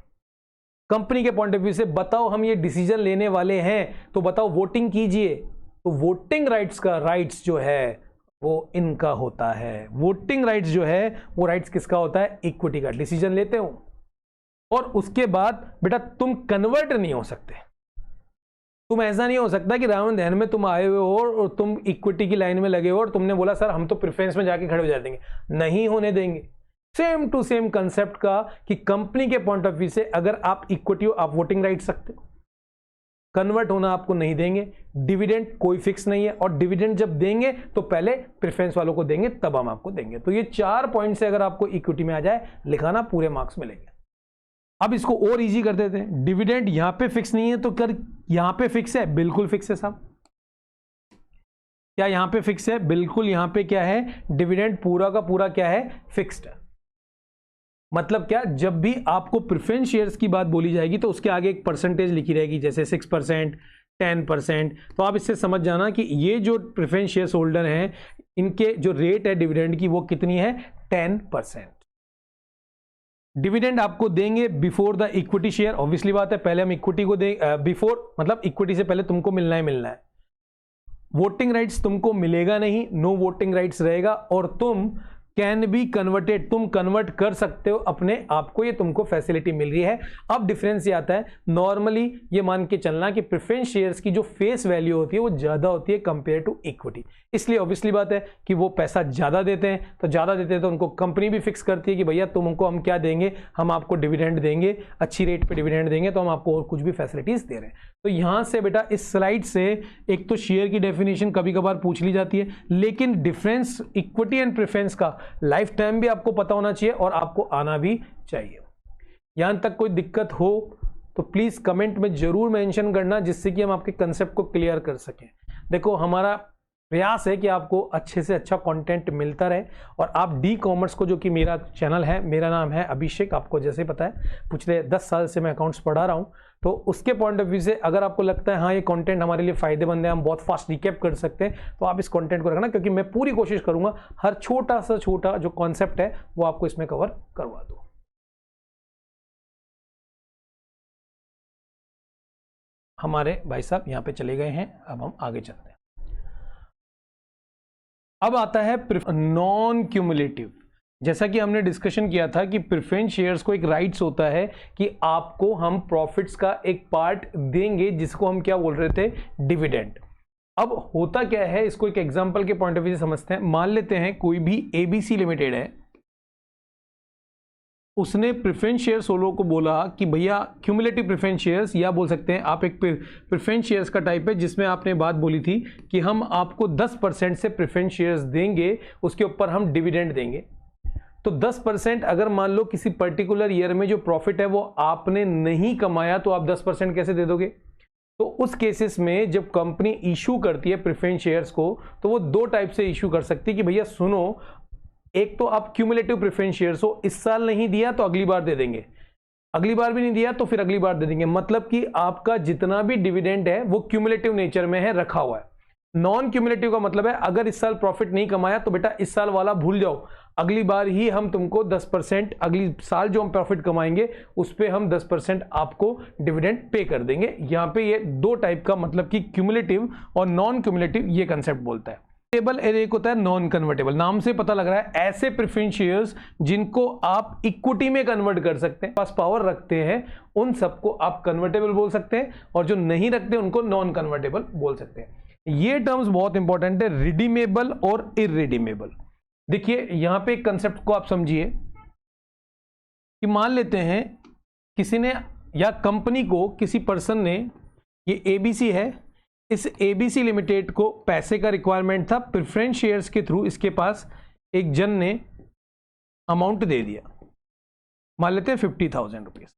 कंपनी के पॉइंट ऑफ व्यू से बताओ, हम ये डिसीजन लेने वाले हैं, तो बताओ वोटिंग कीजिए। तो वोटिंग राइट्स का राइट्स जो है वो इनका होता है, वोटिंग राइट्स जो है वो राइट्स किसका होता है, इक्विटी का। डिसीजन लेते हो और उसके बाद बेटा तुम कन्वर्ट नहीं हो सकते, तुम ऐसा नहीं हो सकता कि रावण दहन में तुम आए हुए हो और तुम इक्विटी की लाइन में लगे हो और तुमने बोला सर हम तो प्रेफरेंस में जाके खड़े हो जाएंगे, नहीं होने देंगे। सेम टू सेम कंसेप्ट का कि कंपनी के पॉइंट ऑफ व्यू से अगर आप इक्विटी हो, आप वोटिंग राइट सकते हो, कन्वर्ट होना आपको नहीं देंगे, डिविडेंड कोई फिक्स नहीं है, और डिविडेंड जब देंगे तो पहले प्रेफरेंस वालों को देंगे, तब हम आपको देंगे। तो ये 4 पॉइंट से अगर आपको इक्विटी में आ जाए लिखाना, पूरे मार्क्स मिलेंगे। अब इसको और इजी कर देते हैं, डिविडेंड यहां पे फिक्स नहीं है तो कर यहां पे फिक्स है, बिल्कुल फिक्स है साहब। क्या यहां पे फिक्स है, बिल्कुल यहां पे क्या है, डिविडेंड पूरा का पूरा क्या है, फिक्स्ड है। मतलब क्या, जब भी आपको प्रेफरेंस शेयर्स की बात बोली जाएगी तो उसके आगे एक परसेंटेज लिखी रहेगी, जैसे 6%, 10%। तो आप इससे समझ जाना कि ये जो प्रेफरेंस शेयर्स होल्डर हैं, इनके जो रेट है डिविडेंड की वो कितनी है, 10%। डिविडेंड आपको देंगे before the equity share, obviously बात है, पहले हम इक्विटी को दें, बिफोर मतलब इक्विटी से पहले तुमको मिलना है। वोटिंग राइट्स तुमको मिलेगा नहीं, नो वोटिंग राइट्स रहेगा, और तुम कैन बी कन्वर्टेड, तुम कन्वर्ट कर सकते हो अपने आप को, ये तुमको फैसिलिटी मिल रही है। अब डिफरेंस ये आता है, नॉर्मली ये मान के चलना कि प्रेफरेंस शेयर्स की जो फेस वैल्यू होती है वो ज्यादा होती है कंपेयर टू इक्विटी, इसलिए ऑब्वियसली बात है कि वो पैसा ज्यादा देते हैं, तो ज्यादा देते हैं तो उनको कंपनी भी फिक्स करती है कि भैया तुमको हम क्या देंगे, हम आपको डिविडेंड देंगे, अच्छी रेट पे डिविडेंड देंगे, तो हम आपको और कुछ भी फैसिलिटीज दे रहे हैं। तो यहां से बेटा इस स्लाइड से एक तो शेयर की डेफिनेशन कभी कभार पूछ ली जाती है, लेकिन डिफरेंस इक्विटी एंड प्रेफरेंस का लाइफ टाइम भी आपको पता होना चाहिए और आपको आना भी चाहिए। यहां तक कोई दिक्कत हो तो प्लीज कमेंट में जरूर मेंशन करना, जिससे कि हम आपके कंसेप्ट को क्लियर कर सकें। देखो हमारा प्रयास है कि आपको अच्छे से अच्छा कंटेंट मिलता रहे, और आप डी कॉमर्स को, जो कि मेरा चैनल है, मेरा नाम है अभिषेक, आपको जैसे पता है पिछले 10 साल से मैं अकाउंट्स पढ़ा रहा हूँ, तो उसके पॉइंट ऑफ व्यू से अगर आपको लगता है हाँ ये कंटेंट हमारे लिए फायदेमंद है, हम बहुत फास्ट रिकैप कर सकते हैं, तो आप इस कंटेंट को रखना, क्योंकि मैं पूरी कोशिश करूंगा हर छोटा सा छोटा जो कॉन्सेप्ट है वो आपको इसमें कवर करवा दूं। हमारे भाई साहब यहाँ पे चले गए हैं, अब हम आगे चलते हैं। अब आता है नॉन क्यूमुलेटिव। जैसा कि हमने डिस्कशन किया था कि प्रेफरेंस शेयर्स को एक राइट्स होता है कि आपको हम प्रॉफिट्स का एक पार्ट देंगे, जिसको हम क्या बोल रहे थे, डिविडेंड। अब होता क्या है, इसको एक एग्जांपल के पॉइंट ऑफ व्यू से समझते हैं। मान लेते हैं कोई भी एबीसी लिमिटेड है, उसने प्रेफरेंस शेयर सोलो को बोला कि भैया क्यूमुलेटिव प्रेफरेंस शेयर्स, या बोल सकते हैं आप एक प्रेफरेंस शेयर्स का टाइप है जिसमें आपने बात बोली थी कि हम आपको 10% से प्रेफरेंस शेयर्स देंगे, उसके ऊपर हम डिविडेंड देंगे। तो 10% अगर मान लो किसी पर्टिकुलर ईयर में जो प्रॉफिट है वो आपने नहीं कमाया, तो आप 10% कैसे दे दोगे? तो उस केसेस में जब कंपनी इशू करती है प्रेफरेंस शेयर्स को, तो वो दो टाइप से इशू कर सकती है कि भैया सुनो, एक तो आप क्यूमुलेटिव प्रेफरेंस शेयर्स हो, इस साल नहीं दिया तो अगली बार दे देंगे, अगली बार भी नहीं दिया तो फिर अगली बार दे देंगे। मतलब कि आपका जितना भी डिविडेंड है वो क्यूमुलेटिव नेचर में है, रखा हुआ है। नॉन क्यूमुलेटिव का मतलब है अगर इस साल प्रॉफिट नहीं कमाया तो बेटा इस साल वाला भूल जाओ, अगली बार ही हम तुमको 10%, अगली साल जो हम प्रॉफिट कमाएंगे उस पे हम 10% आपको डिविडेंड पे कर देंगे। यहां पे ये दो टाइप का, मतलब कि क्यूमुलेटिव और नॉन क्यूमुलेटिव, ये कंसेप्ट बोलता है। कन्वर्टेबल एक होता है नॉन कन्वर्टेबल, नाम से पता लग रहा है ऐसे प्रेफरेंस शेयर्स जिनको आप इक्विटी में कन्वर्ट कर सकते हैं, पास पावर रखते हैं, उन सबको आप कन्वर्टेबल बोल सकते हैं, और जो नहीं रखते उनको नॉन कन्वर्टेबल बोल सकते हैं। ये टर्म्स बहुत इंपॉर्टेंट है, रिडीमेबल और इररिडीमेबल। देखिए यहां पे एक कंसेप्ट को आप समझिए कि मान लेते हैं किसी ने या कंपनी को, किसी पर्सन ने, ये एबीसी है, इस एबीसी लिमिटेड को पैसे का रिक्वायरमेंट था प्रेफरेंस शेयर्स के थ्रू, इसके पास एक जन ने अमाउंट दे दिया, मान लेते हैं 50,000 रुपीज।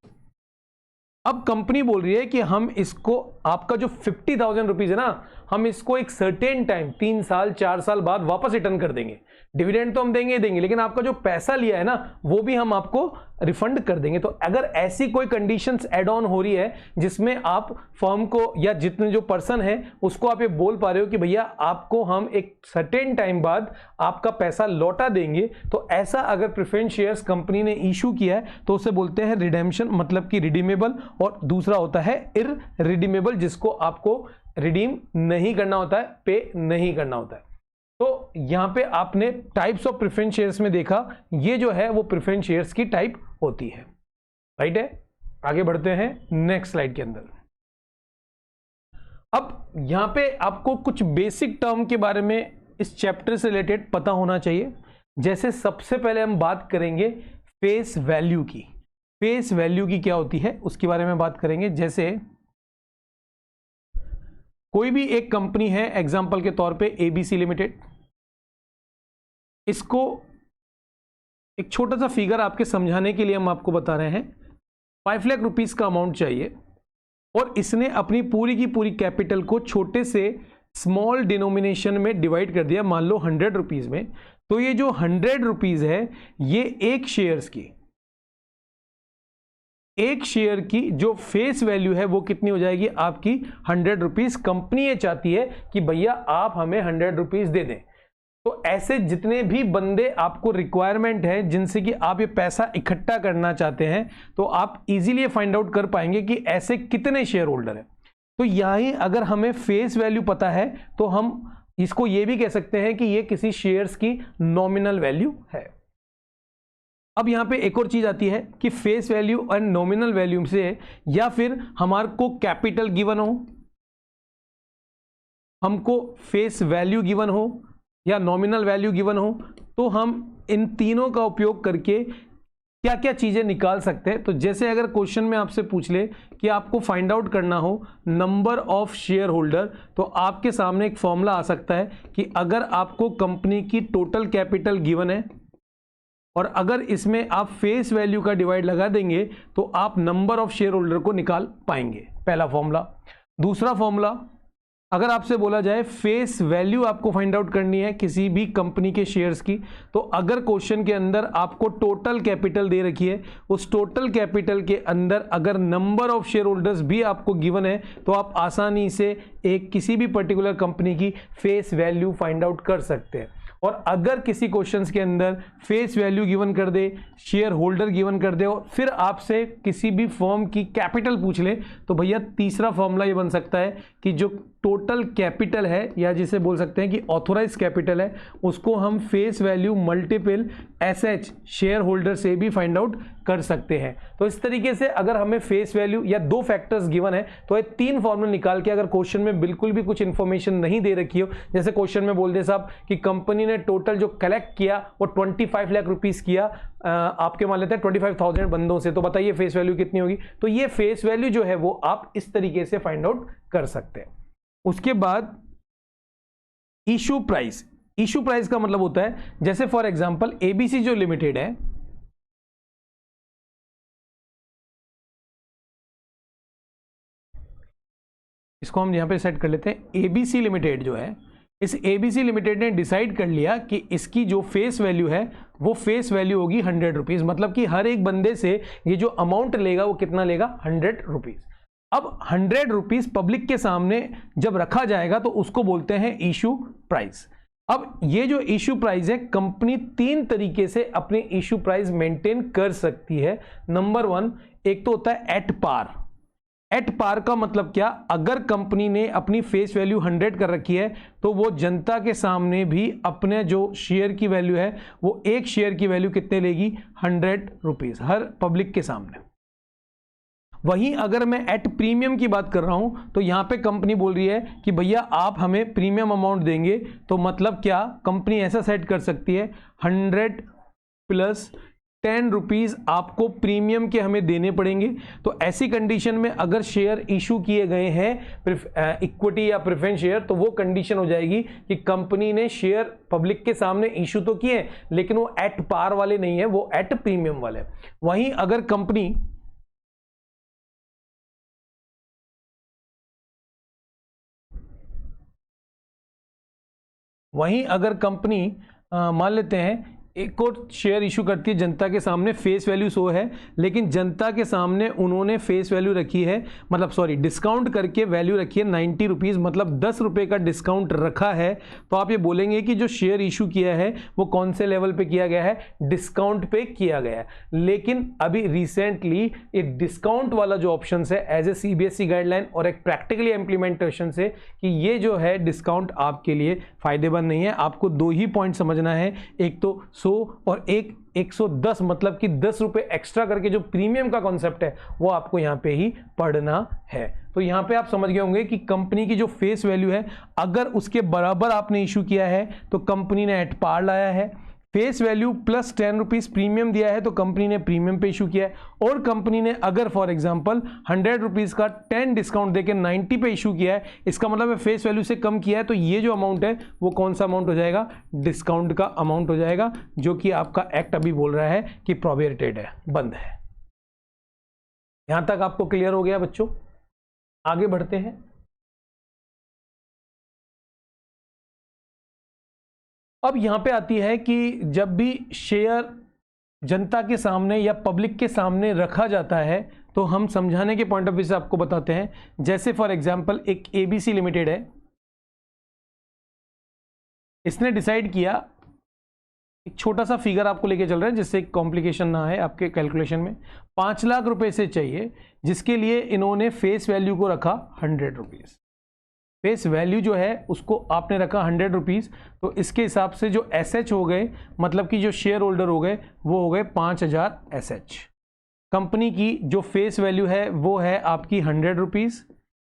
अब कंपनी बोल रही है कि हम इसको, आपका जो 50,000 रुपीज है ना, हम इसको एक सर्टेन टाइम 3 साल 4 साल बाद वापस रिटर्न कर देंगे। डिविडेंड तो हम देंगे देंगे, लेकिन आपका जो पैसा लिया है ना वो भी हम आपको रिफंड कर देंगे। तो अगर ऐसी कोई कंडीशंस ऐड ऑन हो रही है जिसमें आप फर्म को या जितने जो पर्सन है उसको आप ये बोल पा रहे हो कि भैया आपको हम एक सर्टेन टाइम बाद आपका पैसा लौटा देंगे, तो ऐसा अगर प्रेफरेंस शेयर्स कंपनी ने इशू किया है तो उसे बोलते हैं रिडेम्पशन, मतलब कि रिडीमेबल। और दूसरा होता है इररिडीमेबल, जिसको आपको रिडीम नहीं करना होता है, पे नहीं करना होता है। तो यहां पे आपने टाइप्स ऑफ प्रेफरेंस शेयर्स में देखा, ये जो है वो प्रेफरेंस शेयर्स की टाइप होती है, राइट है। आगे बढ़ते हैं नेक्स्ट स्लाइड के अंदर। अब यहां पे आपको कुछ बेसिक टर्म के बारे में इस चैप्टर से रिलेटेड पता होना चाहिए। जैसे सबसे पहले हम बात करेंगे फेस वैल्यू की। फेस वैल्यू की क्या होती है उसके बारे में बात करेंगे। जैसे कोई भी एक कंपनी है, एग्जांपल के तौर पे एबीसी लिमिटेड, इसको एक छोटा सा फिगर आपके समझाने के लिए हम आपको बता रहे हैं। 5 लाख रुपीस का अमाउंट चाहिए और इसने अपनी पूरी की पूरी कैपिटल को छोटे से स्मॉल डिनोमिनेशन में डिवाइड कर दिया, मान लो 100 रुपीज में। तो ये जो 100 रुपीज है, ये एक शेयर की जो फेस वैल्यू है वो कितनी हो जाएगी आपकी 100 रुपीज। कंपनी ये चाहती है कि भैया आप हमें 100 रुपीज दे दें। तो ऐसे जितने भी बंदे आपको रिक्वायरमेंट है जिनसे कि आप ये पैसा इकट्ठा करना चाहते हैं, तो आप इजीली फाइंड आउट कर पाएंगे कि ऐसे कितने शेयर होल्डर हैं। तो यही अगर हमें फेस वैल्यू पता है तो हम इसको ये भी कह सकते हैं कि ये किसी शेयर्स की नॉमिनल वैल्यू है। अब यहां पे एक और चीज आती है कि face value and nominal value से, या फिर हमारे को कैपिटल गिवन हो, हमको फेस वैल्यू गिवन हो या नॉमिनल वैल्यू गिवन हो, तो हम इन तीनों का उपयोग करके क्या क्या चीजें निकाल सकते हैं। तो जैसे अगर क्वेश्चन में आपसे पूछ ले कि आपको फाइंड आउट करना हो नंबर ऑफ शेयर होल्डर, तो आपके सामने एक फॉर्मूला आ सकता है कि अगर आपको कंपनी की टोटल कैपिटल गिवन है और अगर इसमें आप फेस वैल्यू का डिवाइड लगा देंगे तो आप नंबर ऑफ शेयर होल्डर को निकाल पाएंगे, पहला फॉर्मूला। दूसरा फॉर्मूला, अगर आपसे बोला जाए फेस वैल्यू आपको फाइंड आउट करनी है किसी भी कंपनी के शेयर्स की, तो अगर क्वेश्चन के अंदर आपको टोटल कैपिटल दे रखी है, उस टोटल कैपिटल के अंदर अगर नंबर ऑफ शेयर होल्डर्स भी आपको गिवन है, तो आप आसानी से एक किसी भी पर्टिकुलर कंपनी की फेस वैल्यू फाइंड आउट कर सकते हैं। और अगर किसी क्वेश्चंस के अंदर फेस वैल्यू गिवन कर दे, शेयर होल्डर गिवन कर दे और फिर आपसे किसी भी फर्म की कैपिटल पूछ ले, तो भैया तीसरा फॉर्मूला ये बन सकता है कि जो टोटल कैपिटल है या जिसे बोल सकते हैं कि ऑथोराइज कैपिटल है, उसको हम face value multiple SH share holder से भी फाइंड आउट कर सकते हैं। तो इस तरीके से अगर हमें फेस वैल्यू या दो फैक्टर्स गिवन है तो ये तीन फॉर्मूला निकाल के, अगर क्वेश्चन में बिल्कुल भी कुछ इंफॉर्मेशन नहीं दे रखी हो, जैसे क्वेश्चन में बोल दे साहब कि कंपनी ने टोटल जो कलेक्ट किया वो 25 लाख रुपीस किया, आपके मान लेते हैं 25,000 बंदों से, तो बताइए फेस वैल्यू कितनी होगी। तो ये फेस वैल्यू जो है वो आप इस तरीके से फाइंड आउट कर सकते हैं। उसके बाद इशू प्राइस। इशू प्राइस का मतलब होता है, जैसे फॉर एग्जांपल एबीसी जो लिमिटेड है, इसको हम यहां पे सेट कर लेते हैं। एबीसी लिमिटेड जो है, इस एबीसी लिमिटेड ने डिसाइड कर लिया कि इसकी जो फेस वैल्यू है वो फेस वैल्यू होगी 100 रुपीज, मतलब कि हर एक बंदे से ये जो अमाउंट लेगा वो कितना लेगा, 100 रुपीज। अब 100 रुपीज पब्लिक के सामने जब रखा जाएगा तो उसको बोलते हैं इशू प्राइस। अब ये जो इशू प्राइस है, कंपनी तीन तरीके से अपनी इशू प्राइस मेंटेन कर सकती है। नंबर 1, एक तो होता है एट पार। एट पार का मतलब क्या, अगर कंपनी ने अपनी फेस वैल्यू 100 कर रखी है तो वो जनता के सामने भी अपने जो शेयर की वैल्यू है वो एक शेयर की वैल्यू कितने लेगी, 100 रुपीज हर पब्लिक के सामने। वहीं अगर मैं एट प्रीमियम की बात कर रहा हूं तो यहां पे कंपनी बोल रही है कि भैया आप हमें प्रीमियम अमाउंट देंगे, तो मतलब क्या, कंपनी ऐसा सेट कर सकती है 100 प्लस 10 रुपीज आपको प्रीमियम के हमें देने पड़ेंगे। तो ऐसी कंडीशन में अगर शेयर इशू किए गए हैं इक्विटी या प्रेफरेंस शेयर, तो वो कंडीशन हो जाएगी कि कंपनी ने शेयर पब्लिक के सामने इशू तो किए लेकिन वो एट पार वाले नहीं है, वो एट प्रीमियम वाले। वहीं अगर कंपनी मान लेते हैं एक और शेयर इशू करती है जनता के सामने, फेस वैल्यू 100 है लेकिन जनता के सामने उन्होंने फेस वैल्यू रखी है, मतलब सॉरी डिस्काउंट करके वैल्यू रखी है 90 रुपीज़, मतलब 10 रुपये का डिस्काउंट रखा है। तो आप ये बोलेंगे कि जो शेयर इशू किया है वो कौन से लेवल पे किया गया है, डिस्काउंट पे किया गया है। लेकिन अभी रिसेंटली एक डिस्काउंट वाला जो ऑप्शन है एज ए सीबीएसई गाइडलाइन और एक प्रैक्टिकली इंप्लीमेंटेशन से कि ये जो है डिस्काउंट आपके लिए फायदेमंद नहीं है। आपको दो ही पॉइंट समझना है, एक तो 100 और एक 110, मतलब कि 10 रुपए एक्स्ट्रा करके जो प्रीमियम का कॉन्सेप्ट है वो आपको यहां पे ही पढ़ना है। तो यहां पे आप समझ गए होंगे कि कंपनी की जो फेस वैल्यू है अगर उसके बराबर आपने इशू किया है तो कंपनी ने एट पार लाया है, face value plus 10 rupees premium दिया है तो कंपनी ने प्रीमियम पे इशू किया है, और कंपनी ने अगर फॉर एग्जांपल 100 रुपीज का 10 डिस्काउंट देके 90 पे इशू किया है, इसका मतलब है फेस वैल्यू से कम किया है, तो ये जो अमाउंट है वो कौन सा अमाउंट हो जाएगा, डिस्काउंट का अमाउंट हो जाएगा, जो कि आपका एक्ट अभी बोल रहा है कि प्रोहिबिटेड है, बंद है। यहां तक आपको क्लियर हो गया बच्चों? आगे बढ़ते हैं। अब यहां पे आती है कि जब भी शेयर जनता के सामने या पब्लिक के सामने रखा जाता है तो हम समझाने के पॉइंट ऑफ व्यू से आपको बताते हैं। जैसे फॉर एग्जांपल एक एबीसी लिमिटेड है, इसने डिसाइड किया, एक छोटा सा फिगर आपको लेके चल रहा है जिससे कॉम्प्लिकेशन ना है आपके कैलकुलेशन में, 5 लाख रुपए से चाहिए, जिसके लिए इन्होंने फेस वैल्यू को रखा 100 रुपीज। फेस वैल्यू जो है उसको आपने रखा 100 रुपीज़, तो इसके हिसाब से जो एसएच हो गए, मतलब कि जो शेयर होल्डर हो गए वो हो गए 5000 एसएच। कंपनी की जो फेस वैल्यू है वो है आपकी 100 रुपीज़।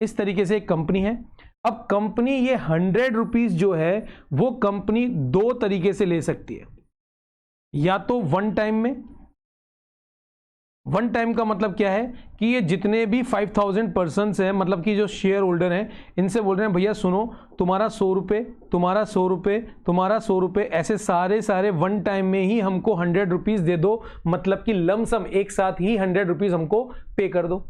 इस तरीके से एक कंपनी है। अब कंपनी ये 100 रुपीज़ जो है वो कंपनी दो तरीके से ले सकती है, या तो वन टाइम में। वन टाइम का मतलब क्या है कि ये जितने भी 5000 पर्सन्स हैं, मतलब कि जो शेयर होल्डर हैं, इनसे बोल रहे हैं भैया सुनो, तुम्हारा 100 रुपये, तुम्हारा 100 रुपये, तुम्हारा 100 रुपये, ऐसे सारे वन टाइम में ही हमको 100 रुपीज़ दे दो, मतलब कि लमसम एक साथ ही 100 रुपीज़ हमको पे कर दो।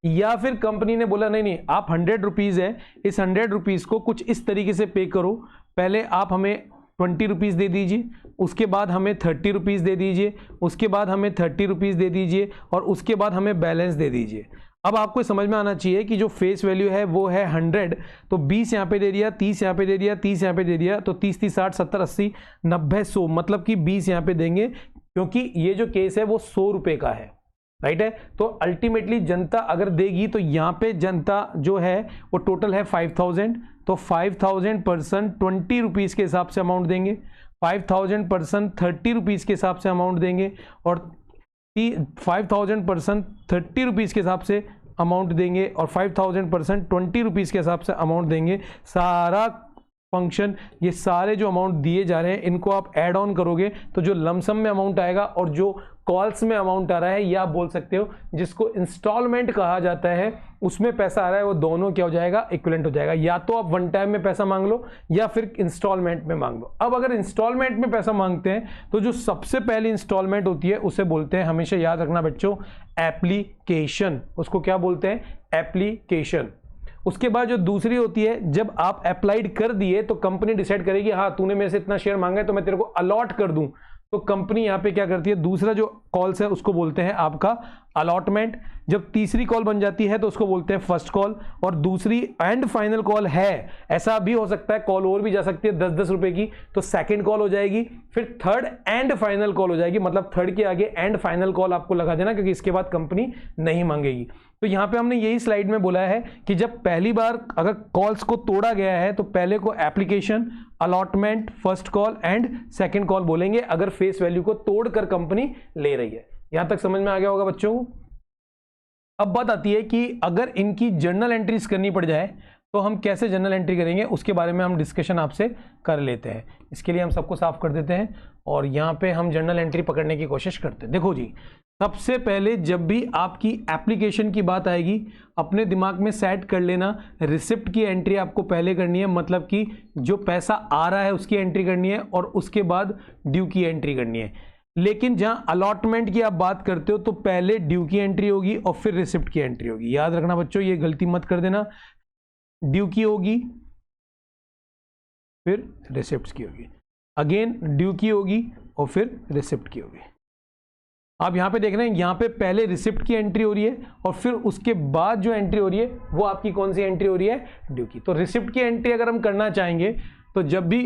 या फिर कंपनी ने बोला नहीं आप 100 रुपीज़ है, इस 100 रुपीज़ को कुछ इस तरीके से पे करो, पहले आप हमें 20 रुपीज़ दे दीजिए, उसके बाद हमें 30 रुपीज़ दे दीजिए, उसके बाद हमें 30 रुपीज़ दे दीजिए, और उसके बाद हमें बैलेंस दे दीजिए। अब आपको समझ में आना चाहिए कि जो फेस वैल्यू है वो है 100, तो 20 यहाँ पे दे दिया, 30 यहाँ पे दे दिया, 30 यहाँ पे दे दिया, तो 30 30 60 70 80 90 100, मतलब कि 20 यहाँ पे देंगे, क्योंकि ये जो केस है वो 100 रुपए का है, राइट है। तो अल्टीमेटली जनता अगर देगी तो यहाँ पे जनता जो है वो टोटल है 5000, तो 5000 पर्सन 20 रुपीज़ के हिसाब से अमाउंट देंगे, 5000 पर्सन 30 रुपीज़ के हिसाब से अमाउंट देंगे, और 5000 पर्सन 30 रुपीज़ के हिसाब से अमाउंट देंगे, और 5000 पर्सन 20 रुपीज़ के हिसाब से अमाउंट देंगे। सारा फंक्शन, ये सारे जो अमाउंट दिए जा रहे हैं इनको आप ऐड ऑन करोगे तो जो लमसम में अमाउंट आएगा और जो कॉल्स में अमाउंट आ रहा है, या आप बोल सकते हो जिसको इंस्टॉलमेंट कहा जाता है, उसमें पैसा आ रहा है, वो दोनों क्या हो जाएगा, इक्विवेलेंट हो जाएगा। या तो आप वन टाइम में पैसा मांग लो या फिर इंस्टॉलमेंट में मांग लो। अब अगर इंस्टॉलमेंट में पैसा मांगते हैं तो जो सबसे पहली इंस्टॉलमेंट होती है उसे बोलते हैं, हमेशा याद रखना बच्चों, एप्लीकेशन। उसको क्या बोलते हैं, एप्लीकेशन। उसके बाद जो दूसरी होती है, जब आप अप्लाइड कर दिए तो कंपनी डिसाइड करेगी हाँ तूने मेरे से इतना शेयर मांगा है तो मैं तेरे को अलॉट कर दूं, तो कंपनी यहां पे क्या करती है, दूसरा जो कॉल्स है उसको बोलते हैं आपका अलॉटमेंट। जब तीसरी कॉल बन जाती है तो उसको बोलते हैं फर्स्ट कॉल, और दूसरी एंड फाइनल कॉल है, ऐसा भी हो सकता है कॉल और भी जा सकती है 10-10 रुपए की, तो सेकंड कॉल हो जाएगी, फिर थर्ड एंड फाइनल कॉल हो जाएगी, मतलब थर्ड के आगे एंड फाइनल कॉल आपको लगा देना, क्योंकि इसके बाद कंपनी नहीं मांगेगी। तो यहां पे हमने यही स्लाइड में बोला है कि जब पहली बार अगर कॉल्स को तोड़ा गया है तो पहले को application, allotment, first call and second call बोलेंगे, अगर फेस वैल्यू को तोड़कर कंपनी ले रही है। यहां तक समझ में आ गया होगा बच्चों। अब बात आती है कि अगर इनकी जर्नल एंट्रीज करनी पड़ जाए तो हम कैसे जर्नल एंट्री करेंगे, उसके बारे में हम डिस्कशन आपसे कर लेते हैं। इसके लिए हम सबको साफ कर देते हैं और यहाँ पे हम जर्नल एंट्री पकड़ने की कोशिश करते हैं। देखो जी, सबसे पहले जब भी आपकी एप्लीकेशन की बात आएगी, अपने दिमाग में सेट कर लेना, रिसिप्ट की एंट्री आपको पहले करनी है, मतलब कि जो पैसा आ रहा है उसकी एंट्री करनी है, और उसके बाद ड्यू की एंट्री करनी है। लेकिन जहां अलॉटमेंट की आप बात करते हो तो पहले ड्यू की एंट्री होगी और फिर रिसिप्ट की एंट्री होगी। याद रखना बच्चों, ये गलती मत कर देना, ड्यू की होगी फिर रिसिप्ट की होगी, अगेन ड्यू की होगी और फिर रिसिप्ट की होगी। आप यहां पे देख रहे हैं, यहां पे पहले रिसिप्ट की एंट्री हो रही है और फिर उसके बाद जो एंट्री हो रही है वो आपकी कौन सी एंट्री हो रही है, ड्यू की। तो रिसिप्ट की एंट्री अगर हम करना चाहेंगे तो जब भी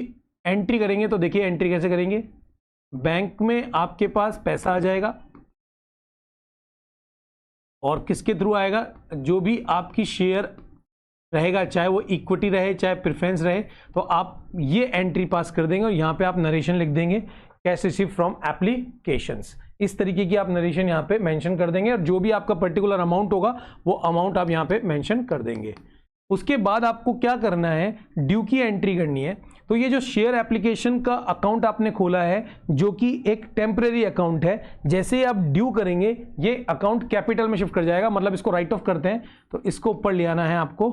एंट्री करेंगे तो देखिए एंट्री कैसे करेंगे, बैंक में आपके पास पैसा आ जाएगा और किसके थ्रू आएगा, जो भी आपकी शेयर रहेगा, चाहे वो इक्विटी रहे चाहे प्रेफरेंस रहे, तो आप ये एंट्री पास कर देंगे और यहाँ पे आप नरेशन लिख देंगे, कैश रिसीव फ्रॉम एप्लीकेशंस। इस तरीके की आप नरेशन यहाँ पे मेंशन कर देंगे और जो भी आपका पर्टिकुलर अमाउंट होगा वो अमाउंट आप यहाँ पे मेंशन कर देंगे। उसके बाद आपको क्या करना है, ड्यू की एंट्री करनी है। तो ये जो शेयर एप्लीकेशन का अकाउंट आपने खोला है जो कि एक टेम्परेरी अकाउंट है, जैसे ही आप ड्यू करेंगे ये अकाउंट कैपिटल में शिफ्ट कर जाएगा, मतलब इसको राइट ऑफ करते हैं तो इसको ऊपर ले आना है आपको,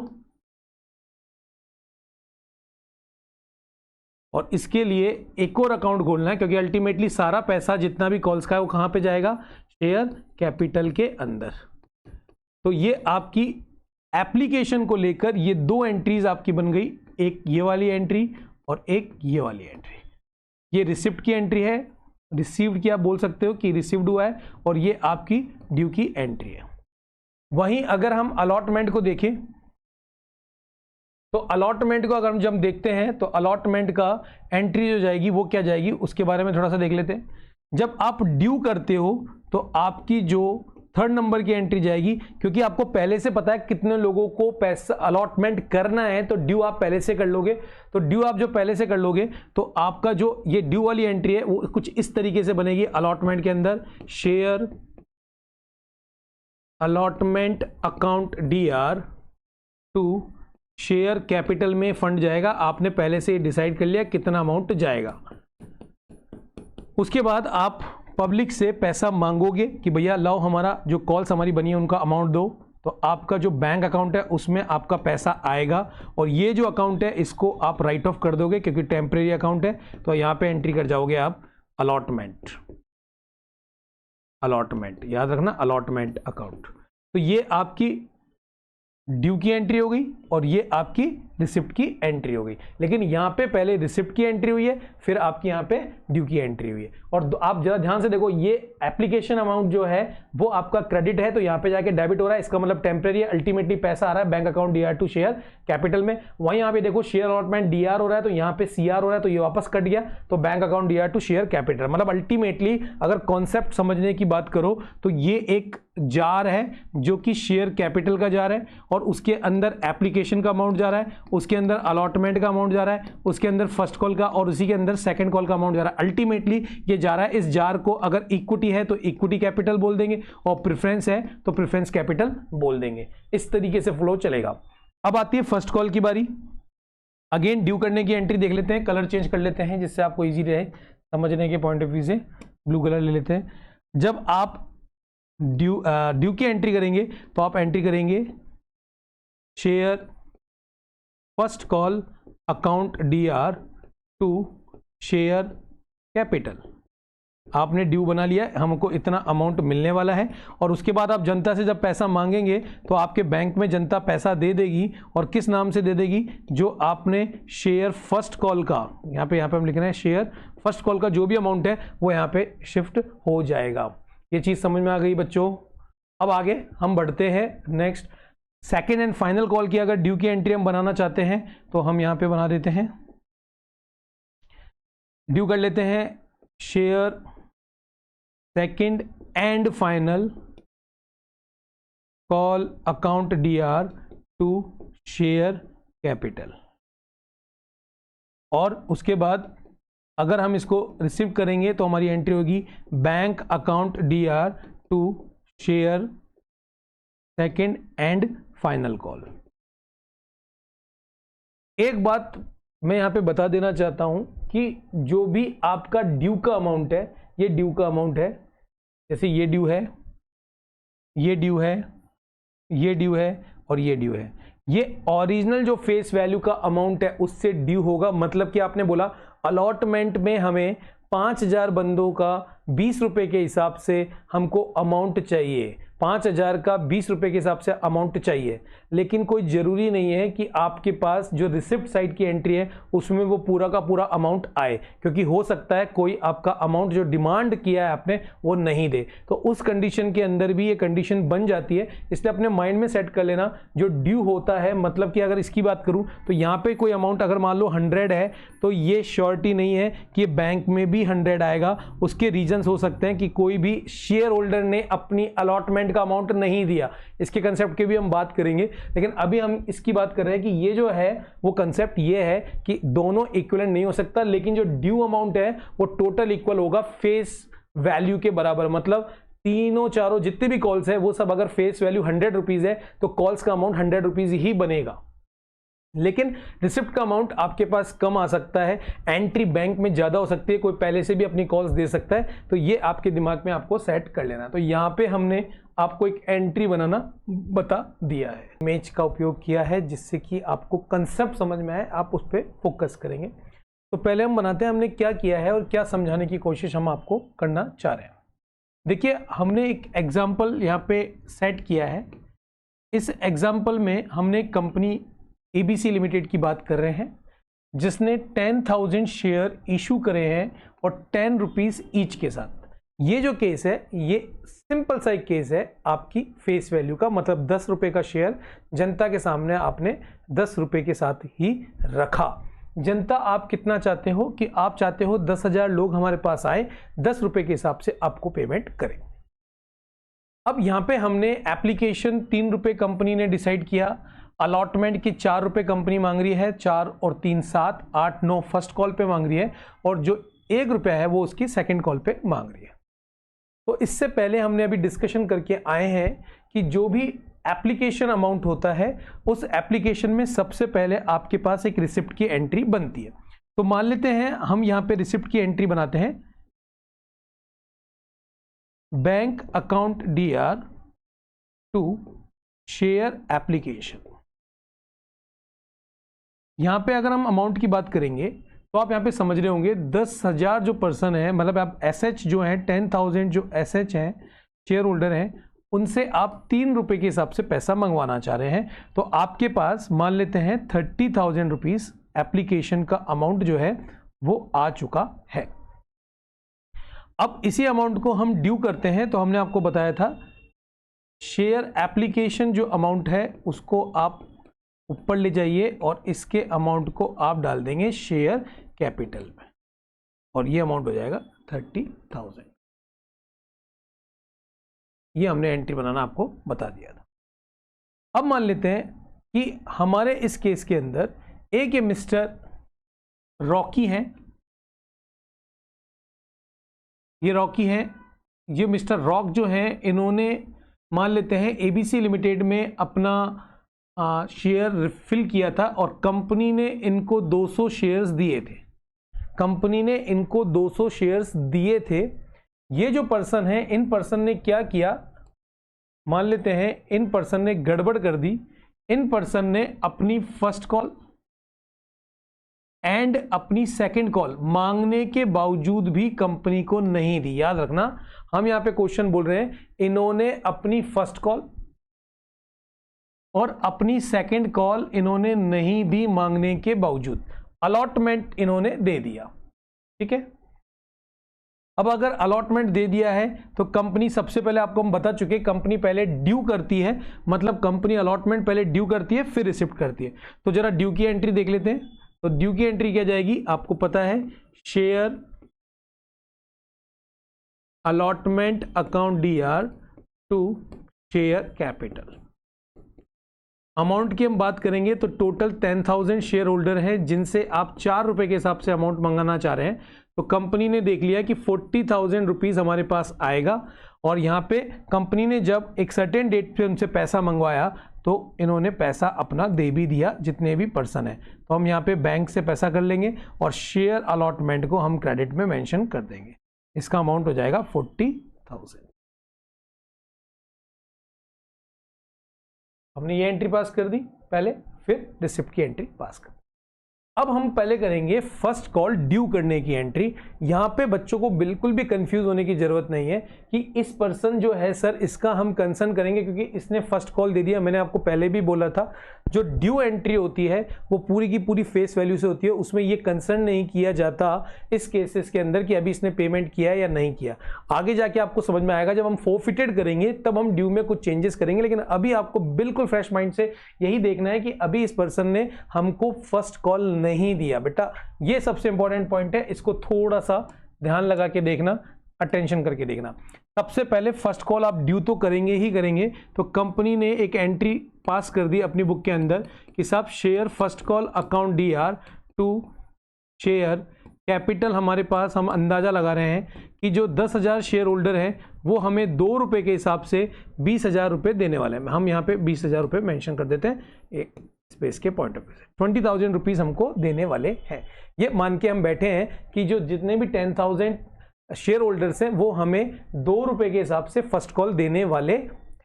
और इसके लिए एक और अकाउंट खोलना है, क्योंकि अल्टीमेटली सारा पैसा जितना भी कॉल्स का है वो कहां पे जाएगा, शेयर कैपिटल के अंदर। तो ये आपकी एप्लीकेशन को लेकर ये दो एंट्रीज आपकी बन गई, एक ये वाली एंट्री और एक ये वाली एंट्री। ये रिसिप्ट की एंट्री है, रिसीव्ड की आप बोल सकते हो कि रिसीव्ड हुआ है, और ये आपकी ड्यू की एंट्री है। वहीं अगर हम अलॉटमेंट को देखें तो अलॉटमेंट को अगर हम जब देखते हैं तो अलॉटमेंट का एंट्री जो जाएगी वो क्या जाएगी, उसके बारे में थोड़ा सा देख लेते हैं। जब आप ड्यू करते हो तो आपकी जो थर्ड नंबर की एंट्री जाएगी, क्योंकि आपको पहले से पता है कितने लोगों को पैसा अलॉटमेंट करना है, तो ड्यू आप पहले से कर लोगे। तो ड्यू आप जो पहले से कर लोगे तो आपका जो ये ड्यू वाली एंट्री है वो कुछ इस तरीके से बनेगी अलॉटमेंट के अंदर, share allotment account DR to share capital में फंड जाएगा। आपने पहले से डिसाइड कर लिया कितना अमाउंट जाएगा। उसके बाद आप पब्लिक से पैसा मांगोगे कि भैया लाओ हमारा जो कॉल्स हमारी बनी है उनका अमाउंट दो, तो आपका जो बैंक अकाउंट है उसमें आपका पैसा आएगा, और ये जो अकाउंट है इसको आप राइट ऑफ कर दोगे क्योंकि टेम्परेरी अकाउंट है। तो यहाँ पे एंट्री कर जाओगे आप अलॉटमेंट, अलॉटमेंट याद रखना, अलॉटमेंट अकाउंट। तो ये आपकी ड्यू की एंट्री हो गई और ये आपकी रिसिप्ट की एंट्री हो गई। लेकिन यहाँ पे पहले रिसिप्ट की एंट्री हुई है, फिर आपकी यहाँ पे ड्यू की एंट्री हुई है। और आप जरा ध्यान से देखो, ये एप्लीकेशन अमाउंट जो है वो आपका क्रेडिट है, तो यहाँ पे जाके डेबिट हो रहा है, इसका मतलब टेम्परेरी है, अल्टीमेटली पैसा आ रहा है bank account DR to share capital में। वहीं यहाँ पे देखो शेयर अलॉटमेंट डीआर हो रहा है, तो यहाँ पे सीआर हो रहा है, तो ये वापस कट गया, तो bank account DR to share capital. मतलब अल्टीमेटली अगर कॉन्सेप्ट समझने की बात करो तो ये एक जार है जो कि शेयर कैपिटल का जार है, और उसके अंदर एप्लीकेशन का अमाउंट जा रहा है, उसके अंदर अलॉटमेंट का अमाउंट जा रहा है, उसके अंदर फर्स्ट कॉल का, और उसी के अंदर सेकंड कॉल का अमाउंट जा रहा है। अल्टीमेटली ये जा रहा है, इस जार को अगर इक्विटी है तो इक्विटी कैपिटल बोल देंगे, और प्रेफरेंस है तो प्रेफरेंस कैपिटल बोल देंगे। इस तरीके से फ्लो चलेगा। अब आती है फर्स्ट कॉल की बारी। अगेन ड्यू करने की एंट्री देख लेते हैं, कलर चेंज कर लेते हैं जिससे आपको इजी रहे समझने के पॉइंट ऑफ व्यू से। ब्लू कलर ले लेते हैं। जब आप ड्यू की एंट्री करेंगे तो आप एंट्री करेंगे share first call account DR to share capital. आपने ड्यू बना लिया, हमको इतना अमाउंट मिलने वाला है, और उसके बाद आप जनता से जब पैसा मांगेंगे तो आपके बैंक में जनता पैसा दे देगी, और किस नाम से दे देगी, जो आपने शेयर फर्स्ट कॉल का, यहाँ पे हम लिख रहे हैं शेयर फर्स्ट कॉल का जो भी अमाउंट है वो यहाँ पे शिफ्ट हो जाएगा। ये चीज़ समझ में आ गई बच्चों। अब आगे हम बढ़ते हैं next, second and final call की अगर ड्यू की एंट्री हम बनाना चाहते हैं तो हम यहाँ पे बना देते हैं, ड्यू कर लेते हैं share second and final call account DR to share capital. और उसके बाद अगर हम इसको रिसीव करेंगे तो हमारी एंट्री होगी bank account DR to share second and final call. एक बात मैं यहां पे बता देना चाहता हूं कि जो भी आपका ड्यू का अमाउंट है, ये ड्यू का अमाउंट है, जैसे ये ड्यू है, ये ड्यू है, ये ड्यू है और ये ड्यू है, ये ओरिजिनल जो फेस वैल्यू का अमाउंट है उससे ड्यू होगा। मतलब कि आपने बोला अलॉटमेंट में हमें 5000 बंदों का 20 रुपए के हिसाब से हमको अमाउंट चाहिए, 5000 का 20 रुपए के हिसाब से अमाउंट चाहिए, लेकिन कोई ज़रूरी नहीं है कि आपके पास जो रिसिप्ट साइड की एंट्री है उसमें वो पूरा का पूरा अमाउंट आए, क्योंकि हो सकता है कोई आपका अमाउंट जो डिमांड किया है आपने वो नहीं दे, तो उस कंडीशन के अंदर भी ये कंडीशन बन जाती है। इसलिए अपने माइंड में सेट कर लेना, जो ड्यू होता है, मतलब कि अगर इसकी बात करूँ तो यहाँ पर कोई अमाउंट अगर मान लो 100 है तो ये श्योरिटी नहीं है कि ये बैंक में भी 100 आएगा। उसके रीजंस हो सकते हैं कि कोई भी शेयर होल्डर ने अपनी अलॉटमेंट का अमाउंट नहीं दिया, इसके कंसेप्ट की भी हम बात करेंगे, लेकिन अभी हम इसकी बात कर रहे हैं कि ये जो है वो कंसेप्ट ये है कि दोनों इक्विवेलेंट नहीं हो सकता, लेकिन जो ड्यू अमाउंट है वो टोटल इक्वल होगा फेस वैल्यू के बराबर। मतलब तीनों चारों जितने भी कॉल्स है वो सब अगर फेस वैल्यू 100 रुपीज है तो कॉल्स का अमाउंट 100 रुपीज ही बनेगा, लेकिन रिसिप्ट का अमाउंट आपके पास कम आ सकता है, एंट्री बैंक में ज्यादा हो सकती है, कोई पहले से भी अपनी कॉल्स दे सकता है, तो ये आपके दिमाग में आपको सेट कर लेना। तो यहाँ पे हमने आपको एक एंट्री बनाना बता दिया है, इमेज का उपयोग किया है जिससे कि आपको कंसेप्ट समझ में आए, आप उस पर फोकस करेंगे। तो पहले हम बनाते हैं हमने क्या किया है और क्या समझाने की कोशिश हम आपको करना चाह रहे हैं। देखिए, हमने एक एग्जाम्पल यहाँ पे सेट किया है। इस एग्जाम्पल में हमने कंपनी ABC लिमिटेड की बात कर रहे हैं, जिसने 10,000 शेयर इशू करे हैं और 10 रुपीज ईच के साथ। ये जो केस है ये सिंपल सा एक केस है आपकी फेस वैल्यू का, मतलब 10 रुपए का शेयर जनता के सामने आपने 10 रुपए के साथ ही रखा। जनता आप कितना चाहते हो कि आप चाहते हो 10,000 लोग हमारे पास आए, 10 रुपए के हिसाब से आपको पेमेंट करें। अब यहाँ पे हमने एप्लीकेशन 3 रुपए कंपनी ने डिसाइड किया, अलॉटमेंट की 4 रुपए कंपनी मांग रही है, 4 और 3 7 8 9 फर्स्ट कॉल पे मांग रही है, और जो 1 रुपया है वो उसकी सेकंड कॉल पे मांग रही है। तो इससे पहले हमने अभी डिस्कशन करके आए हैं कि जो भी एप्लीकेशन अमाउंट होता है उस एप्लीकेशन में सबसे पहले आपके पास एक रिसिप्ट की एंट्री बनती है। तो मान लेते हैं हम यहाँ पे रिसिप्ट की एंट्री बनाते हैं, bank account DR to share application. यहां पे अगर हम अमाउंट की बात करेंगे तो आप यहां पे समझ रहे होंगे 10,000 जो पर्सन है, मतलब आप एसएच जो है 10,000 जो एसएच हैं शेयर होल्डर हैं, उनसे आप 3 रुपए के हिसाब से पैसा मंगवाना चाह रहे हैं, तो आपके पास मान लेते हैं 30,000 रुपीज एप्लीकेशन का अमाउंट जो है वो आ चुका है। अब इसी अमाउंट को हम ड्यू करते हैं, तो हमने आपको बताया था शेयर एप्लीकेशन जो अमाउंट है उसको आप ऊपर ले जाइए और इसके अमाउंट को आप डाल देंगे शेयर कैपिटल में, और ये अमाउंट हो जाएगा 30,000। ये हमने एंट्री बनाना आपको बता दिया था। अब मान लेते हैं कि हमारे इस केस के अंदर एक ये मिस्टर रॉकी हैं, ये रॉकी हैं, ये मिस्टर रॉक जो हैं, इन्होंने मान लेते हैं एबीसी लिमिटेड में अपना शेयर फिल किया था और कंपनी ने इनको 200 शेयर्स दिए थे। कंपनी ने इनको 200 शेयर्स दिए थे। ये जो पर्सन है, इन पर्सन ने क्या किया, मान लेते हैं इन पर्सन ने गड़बड़ कर दी। इन पर्सन ने अपनी फर्स्ट कॉल एंड अपनी सेकंड कॉल मांगने के बावजूद भी कंपनी को नहीं दी। याद रखना, हम यहां पे क्वेश्चन बोल रहे हैं, इन्होंने अपनी फर्स्ट कॉल और अपनी सेकंड कॉल इन्होंने नहीं दी मांगने के बावजूद, अलॉटमेंट इन्होंने दे दिया। ठीक है, अब अगर अलॉटमेंट दे दिया है तो कंपनी, सबसे पहले आपको हम बता चुके, कंपनी पहले ड्यू करती है, मतलब कंपनी अलॉटमेंट पहले ड्यू करती है फिर रिसिप्ट करती है। तो जरा ड्यू की एंट्री देख लेते हैं। तो ड्यू की एंट्री क्या जाएगी, आपको पता है, share allotment account DR to share capital. Amount की हम बात करेंगे तो टोटल 10,000 शेयर होल्डर हैं जिनसे आप 4 रुपए के हिसाब से अमाउंट मंगाना चाह रहे हैं। तो कंपनी ने देख लिया कि 40,000 रुपीज हमारे पास आएगा, और यहां पे कंपनी ने जब एक सर्टेन डेट पे उनसे पैसा मंगवाया तो इन्होंने पैसा अपना दे भी दिया, जितने भी पर्सन है। तो हम यहाँ पे बैंक से पैसा कर लेंगे और शेयर अलॉटमेंट को हम क्रेडिट में मेंशन कर देंगे। इसका अमाउंट हो जाएगा 40,000। हमने ये एंट्री पास कर दी पहले, फिर रिसिप्ट की एंट्री पास कर दी। अब हम पहले करेंगे फर्स्ट कॉल ड्यू करने की एंट्री। यहां पे बच्चों को बिल्कुल भी कंफ्यूज होने की जरूरत नहीं है कि इस पर्सन जो है सर, इसका हम कंसर्न करेंगे क्योंकि इसने फर्स्ट कॉल दे दिया। मैंने आपको पहले भी बोला था, जो ड्यू एंट्री होती है वो पूरी की पूरी फेस वैल्यू से होती है, उसमें ये कंसर्न नहीं किया जाता इस केसेस के अंदर कि अभी इसने पेमेंट किया है या नहीं किया। आगे जाके आपको समझ में आएगा, जब हम फोरफिटेड करेंगे तब हम ड्यू में कुछ चेंजेस करेंगे, लेकिन अभी आपको बिल्कुल फ्रेश माइंड से यही देखना है कि अभी इस पर्सन ने हमको फर्स्ट कॉल नहीं दिया। बेटा ये सबसे इंपॉर्टेंट पॉइंट है, इसको थोड़ा सा ध्यान लगा के देखना, अटेंशन करके देखना। सबसे पहले फर्स्ट कॉल आप ड्यू तो करेंगे ही करेंगे। तो कंपनी ने एक एंट्री पास कर दी अपनी बुक के अंदर कि साहब share first call account DR to share capital. हमारे पास हम अंदाजा लगा रहे हैं कि जो 10,000 शेयर होल्डर हैं वो हमें 2 रुपए के हिसाब से 20,000 रुपए देने वाले हैं। हम यहाँ पे 20,000 रुपए मेंशन कर देते हैं, एक स्पेस के पॉइंट ऑफ व्यू से 20,000 रुपीज हमको देने वाले हैं। ये मान के हम बैठे हैं कि जो जितने भी 10,000 शेयर होल्डर्स हैं वो हमें 2 रुपए के हिसाब से फर्स्ट कॉल देने वाले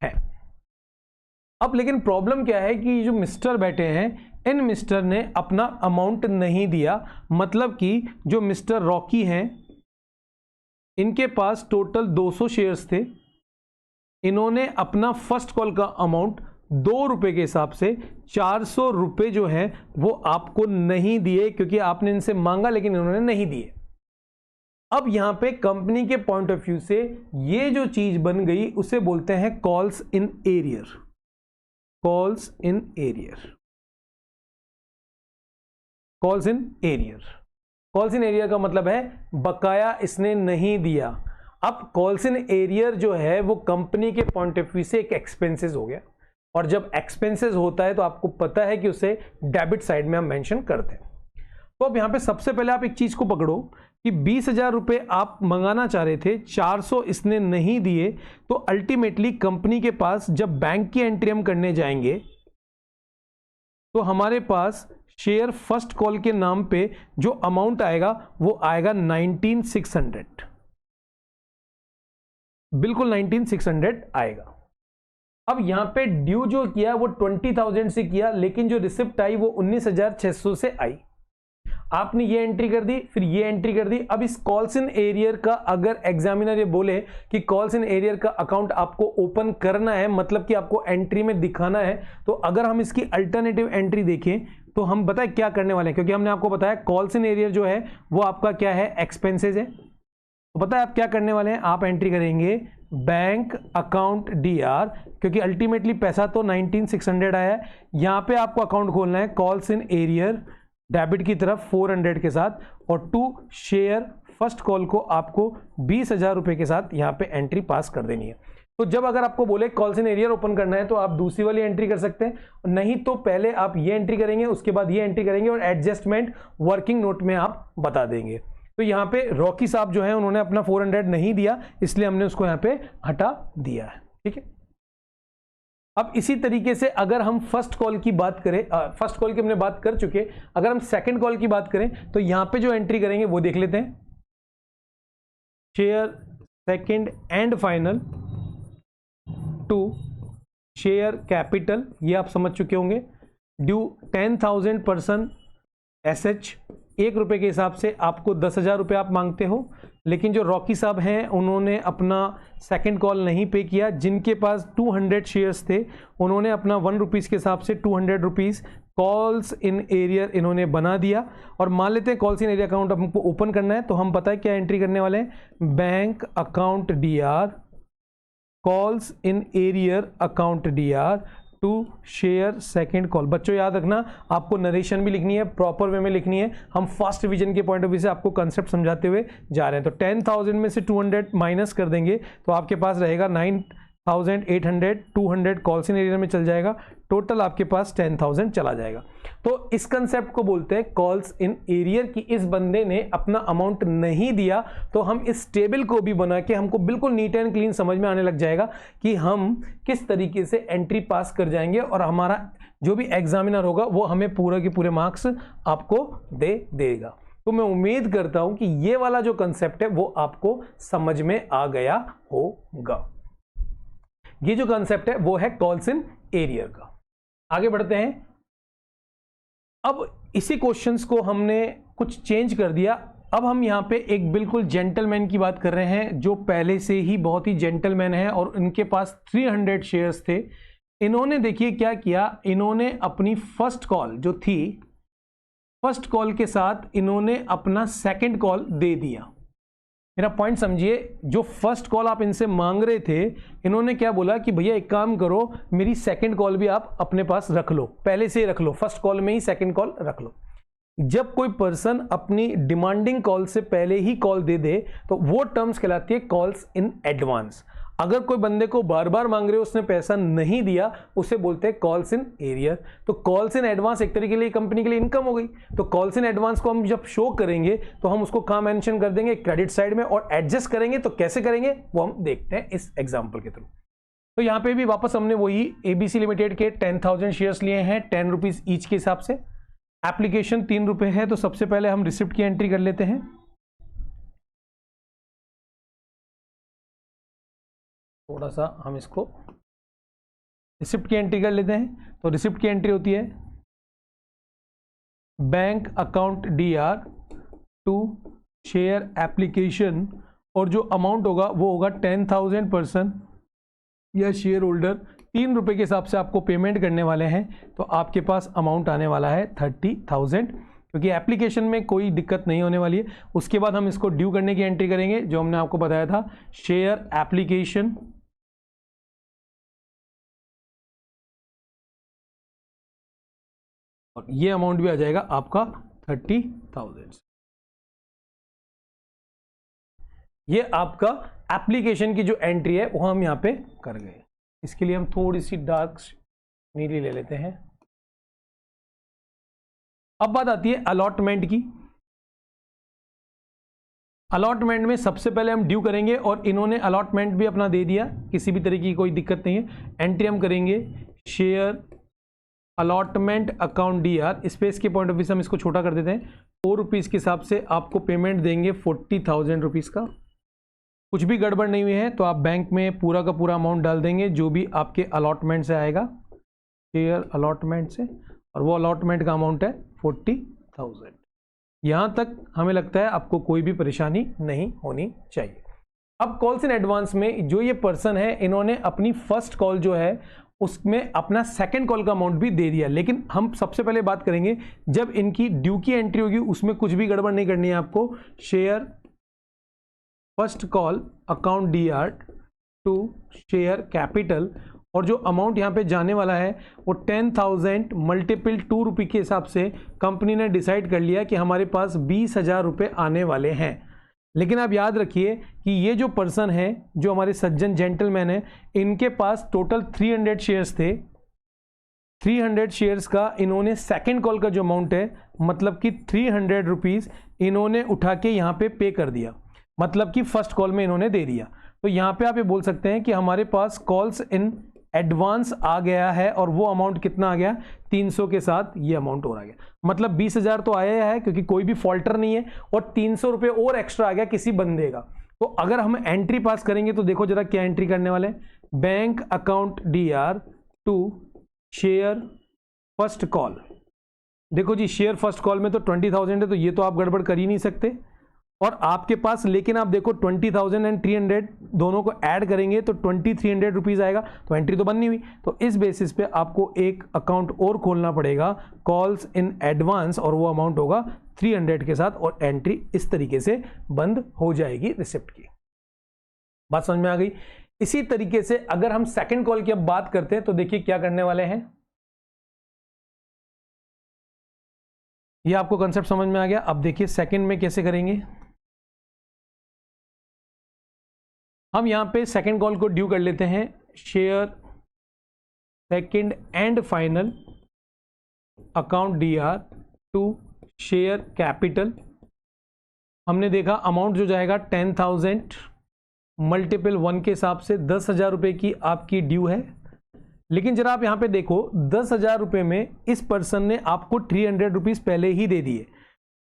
हैं। अब लेकिन प्रॉब्लम क्या है कि जो मिस्टर बैठे हैं, इन मिस्टर ने अपना अमाउंट नहीं दिया। मतलब कि जो मिस्टर रॉकी हैं, इनके पास टोटल 200 शेयर्स थे, इन्होंने अपना फर्स्ट कॉल का अमाउंट 2 रुपए के हिसाब से 400 रुपए जो है वो आपको नहीं दिए, क्योंकि आपने इनसे मांगा लेकिन इन्होंने नहीं दिए। अब यहां पे कंपनी के पॉइंट ऑफ व्यू से ये जो चीज बन गई उसे बोलते हैं calls in arrear. Calls in arrear, calls in arrear. Calls in arrear का मतलब है बकाया इसने नहीं दिया। अब कॉल्स इन एरियर जो है वो कंपनी के पॉइंट ऑफ व्यू से एक एक्सपेंसेस हो गया, और जब एक्सपेंसेस होता है तो आपको पता है कि उसे डेबिट साइड में हम मेंशन करते हैं। तो अब यहां पे सबसे पहले आप एक चीज को पकड़ो कि 20,000 रुपए आप मंगाना चाह रहे थे, 400 इसने नहीं दिए, तो अल्टीमेटली कंपनी के पास जब बैंक की एंट्री हम करने जाएंगे तो हमारे पास शेयर फर्स्ट कॉल के नाम पे जो अमाउंट आएगा वो आएगा 19,600, बिल्कुल 19,600 आएगा। अब यहां पे ड्यू जो किया वो 20,000 से किया, लेकिन जो रिसिप्ट आई वो 19,600 से आई। आपने ये एंट्री कर दी, फिर ये एंट्री कर दी। अब इस कॉल्स इन एरियर का अगर एग्जामिनर ये बोले कि कॉल्स इन एरियर का अकाउंट आपको ओपन करना है, मतलब कि आपको एंट्री में दिखाना है, तो अगर हम इसकी अल्टरनेटिव एंट्री देखें तो हम बताए क्या करने वाले हैं, क्योंकि हमने आपको बताया कॉल्स इन एरियर जो है वो आपका क्या है, एक्सपेंसेस है। तो पता है आप क्या करने वाले हैं, आप एंट्री करेंगे बैंक अकाउंट DR, क्योंकि अल्टीमेटली पैसा तो 19,600 आया है। यहां पे आपको अकाउंट खोलना है कॉल्स इन एरियर डेबिट की तरफ 400 के साथ, और टू शेयर फर्स्ट कॉल को आपको 20,000 रुपए के साथ यहां पे एंट्री पास कर देनी है। तो जब अगर आपको बोले कॉल्स इन एरियर ओपन करना है तो आप दूसरी वाली एंट्री कर सकते हैं, नहीं तो पहले आप ये एंट्री करेंगे, उसके बाद ये एंट्री करेंगे और एडजस्टमेंट वर्किंग नोट में आप बता देंगे। तो यहां पे रॉकी साहब जो है उन्होंने अपना 400 नहीं दिया, इसलिए हमने उसको यहां पे हटा दिया है। ठीक है, अब इसी तरीके से अगर हम फर्स्ट कॉल की बात करें, फर्स्ट कॉल की हमने बात कर चुके, अगर हम सेकंड कॉल की बात करें तो यहां पे जो एंट्री करेंगे वो देख लेते हैं। Share second and final to share capital, ये आप समझ चुके होंगे। ड्यू 10,000 पर्सन SH, 1 रुपए के हिसाब से आपको 10,000 रुपये आप मांगते हो, लेकिन जो रॉकी साहब हैं उन्होंने अपना सेकंड कॉल नहीं पे किया। जिनके पास 200 शेयर्स थे उन्होंने अपना 1 रुपीज़ के हिसाब से 200 रुपीज़ कॉल्स इन एरियर इन्होंने बना दिया। और मान लेते हैं कॉल्स इन एरियर अकाउंट हमको ओपन करना है, तो हम पता है क्या एंट्री करने वाले हैं, bank account DR calls in arrear account DR to share second call. बच्चों याद रखना, आपको नरेशन भी लिखनी है, प्रॉपर वे में लिखनी है। हम फर्स्ट डिवीजन के पॉइंट ऑफ व्यू से आपको कंसेप्ट समझाते हुए जा रहे हैं। तो 10,000 में से 200 माइनस कर देंगे तो आपके पास रहेगा 9,800, 200 कॉल्स इन एरियर में चल जाएगा, टोटल आपके पास 10,000 चला जाएगा। तो इस कंसेप्ट को बोलते हैं कॉल्स इन एरियर की। इस बंदे ने अपना अमाउंट नहीं दिया, तो हम इस टेबल को भी बना के हमको बिल्कुल नीट एंड क्लीन समझ में आने लग जाएगा कि हम किस तरीके से एंट्री पास कर जाएंगे, और हमारा जो भी एग्जामिनर होगा वो हमें पूरे के पूरे मार्क्स आपको दे देगा। तो मैं उम्मीद करता हूं कि ये वाला जो कंसेप्ट है वो आपको समझ में आ गया होगा। ये जो कंसेप्ट है वो है कॉल्स इन एरियर का। आगे बढ़ते हैं। अब इसी क्वेश्चंस को हमने कुछ चेंज कर दिया। अब हम यहां पे एक बिल्कुल जेंटलमैन की बात कर रहे हैं, जो पहले से ही बहुत ही जेंटलमैन है और इनके पास 300 शेयर्स थे। इन्होंने देखिए क्या किया, इन्होंने अपनी फर्स्ट कॉल जो थी, फर्स्ट कॉल के साथ इन्होंने अपना सेकंड कॉल दे दिया। मेरा पॉइंट समझिए, जो फर्स्ट कॉल आप इनसे मांग रहे थे, इन्होंने क्या बोला कि भैया एक काम करो, मेरी सेकंड कॉल भी आप अपने पास रख लो, पहले से ही रख लो, फर्स्ट कॉल में ही सेकंड कॉल रख लो। जब कोई पर्सन अपनी डिमांडिंग कॉल से पहले ही कॉल दे दे तो वो टर्म्स कहलाती है कॉल्स इन एडवांस। अगर कोई बंदे को बार बार मांग रहे हो, उसने पैसा नहीं दिया, उसे बोलते हैं कॉल्स इन एरियर। तो कॉल्स इन एडवांस एक तरीके के लिए कंपनी के लिए इनकम हो गई। तो कॉल्स इन एडवांस को हम जब शो करेंगे तो हम उसको कहां मेंशन कर देंगे, क्रेडिट साइड में, और एडजस्ट करेंगे तो कैसे करेंगे वो हम देखते हैं इस एग्जांपल के थ्रू। तो यहां पे भी वापस हमने वही ABC लिमिटेड के 10,000 शेयर्स लिए हैं 10 रुपीज ईच के हिसाब से। एप्लीकेशन 3 रुपए है, तो सबसे पहले हम रिसिप्ट की एंट्री कर लेते हैं। थोड़ा सा हम इसको रिसिप्ट की एंट्री कर लेते हैं। तो रिसिप्ट की एंट्री होती है bank account DR to share application, और जो अमाउंट होगा वो होगा 10,000 पर्सन या शेयर होल्डर 3 रुपए के हिसाब से आपको पेमेंट करने वाले हैं। तो आपके पास अमाउंट आने वाला है 30,000, क्योंकि एप्लीकेशन में कोई दिक्कत नहीं होने वाली है। उसके बाद हम इसको ड्यू करने की एंट्री करेंगे, जो हमने आपको बताया था, शेयर एप्लीकेशन और ये अमाउंट भी आ जाएगा आपका 30,000। ये आपका एप्लीकेशन की जो एंट्री है वो हम यहां पे कर गए। इसके लिए हम थोड़ी सी डार्क नीली ले लेते हैं। अब बात आती है अलॉटमेंट की। अलॉटमेंट में सबसे पहले हम ड्यू करेंगे, और इन्होंने अलॉटमेंट भी अपना दे दिया, किसी भी तरह की कोई दिक्कत नहीं है। एंट्री हम करेंगे share allotment account DR, space के पॉइंट ऑफ व्यू से हम इसको छोटा कर देते हैं। 4 रुपीज़ के हिसाब से आपको पेमेंट देंगे 40,000 रुपीज़ का। कुछ भी गड़बड़ नहीं हुई है तो आप बैंक में पूरा का पूरा अमाउंट डाल देंगे जो भी आपके अलॉटमेंट से आएगा, शेयर अलॉटमेंट से, और वो अलॉटमेंट का अमाउंट है 40,000। यहां तक हमें लगता है आपको कोई भी परेशानी नहीं होनी चाहिए। अब कॉल्स इन एडवांस में जो ये पर्सन है, इन्होंने अपनी फर्स्ट कॉल जो है उसमें अपना सेकंड कॉल का अमाउंट भी दे दिया, लेकिन हम सबसे पहले बात करेंगे जब इनकी ड्यू की एंट्री होगी उसमें कुछ भी गड़बड़ नहीं करनी है आपको। Share first call account DR to share capital, और जो अमाउंट यहाँ पे जाने वाला है वो 10,000 मल्टीपल 2 रुपये के हिसाब से कंपनी ने डिसाइड कर लिया कि हमारे पास 20,000 रुपये आने वाले हैं। लेकिन आप याद रखिए कि ये जो पर्सन है, जो हमारे सज्जन जेंटलमैन है, इनके पास टोटल 300 शेयर्स थे। 300 शेयर्स का इन्होंने सेकंड कॉल का जो अमाउंट है, मतलब कि 300 रुपीज़ इन्होंने उठा के यहाँ पे कर दिया, मतलब कि फर्स्ट कॉल में इन्होंने दे दिया। तो यहाँ पे आप ये बोल सकते हैं कि हमारे पास कॉल्स इन एडवांस आ गया है, और वो अमाउंट कितना आ गया, 300 के साथ ये अमाउंट और आ गया। मतलब 20,000 तो आया है क्योंकि कोई भी फॉल्टर नहीं है, और 300 रुपये और एक्स्ट्रा आ गया किसी बंदे का। तो अगर हम एंट्री पास करेंगे तो देखो जरा क्या एंट्री करने वाले हैं। Bank account DR to share first call. देखो जी, शेयर फर्स्ट कॉल में तो 20,000 है, तो ये तो आप गड़बड़ कर ही नहीं सकते। और आपके पास, लेकिन आप देखो 20,000 एंड 300 दोनों को ऐड करेंगे तो 2,300 रुपीज़ आएगा, तो एंट्री तो बननी हुई। तो इस बेसिस पे आपको एक अकाउंट और खोलना पड़ेगा कॉल्स इन एडवांस, और वो अमाउंट होगा 300 के साथ, और एंट्री इस तरीके से बंद हो जाएगी रिसिप्ट की। बात समझ में आ गई। इसी तरीके से अगर हम सेकेंड कॉल की अब बात करते हैं तो देखिए क्या करने वाले हैं। ये आपको कंसेप्ट समझ में आ गया। अब देखिए सेकेंड में कैसे करेंगे। हम यहां पे सेकंड कॉल को ड्यू कर लेते हैं। Share second and final account DR to share capital. हमने देखा अमाउंट जो जाएगा 10,000 मल्टीपल 1 के हिसाब से 10,000 रुपये की आपकी ड्यू है। लेकिन जरा आप यहां पे देखो 10,000 रुपये में इस पर्सन ने आपको 300 रुपीज़ पहले ही दे दिए,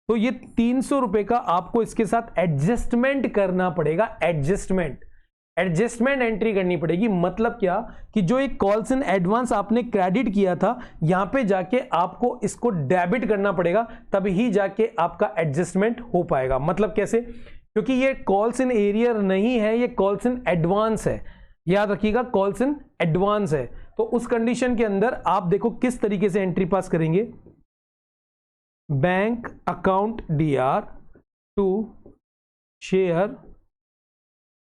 तो ये 300 रुपये का आपको इसके साथ एडजस्टमेंट करना पड़ेगा। एडजस्टमेंट एंट्री करनी पड़ेगी। मतलब क्या कि जो एक कॉल्स इन एडवांस आपने क्रेडिट किया था, यहां पे जाके आपको इसको डेबिट करना पड़ेगा, तभी जाके आपका एडजस्टमेंट हो पाएगा। मतलब कैसे, क्योंकि ये कॉल्स इन एरियर नहीं है, ये कॉल्स इन एडवांस है। याद रखिएगा, कॉल्स इन एडवांस है। तो उस कंडीशन के अंदर आप देखो किस तरीके से एंट्री पास करेंगे। Bank account DR to share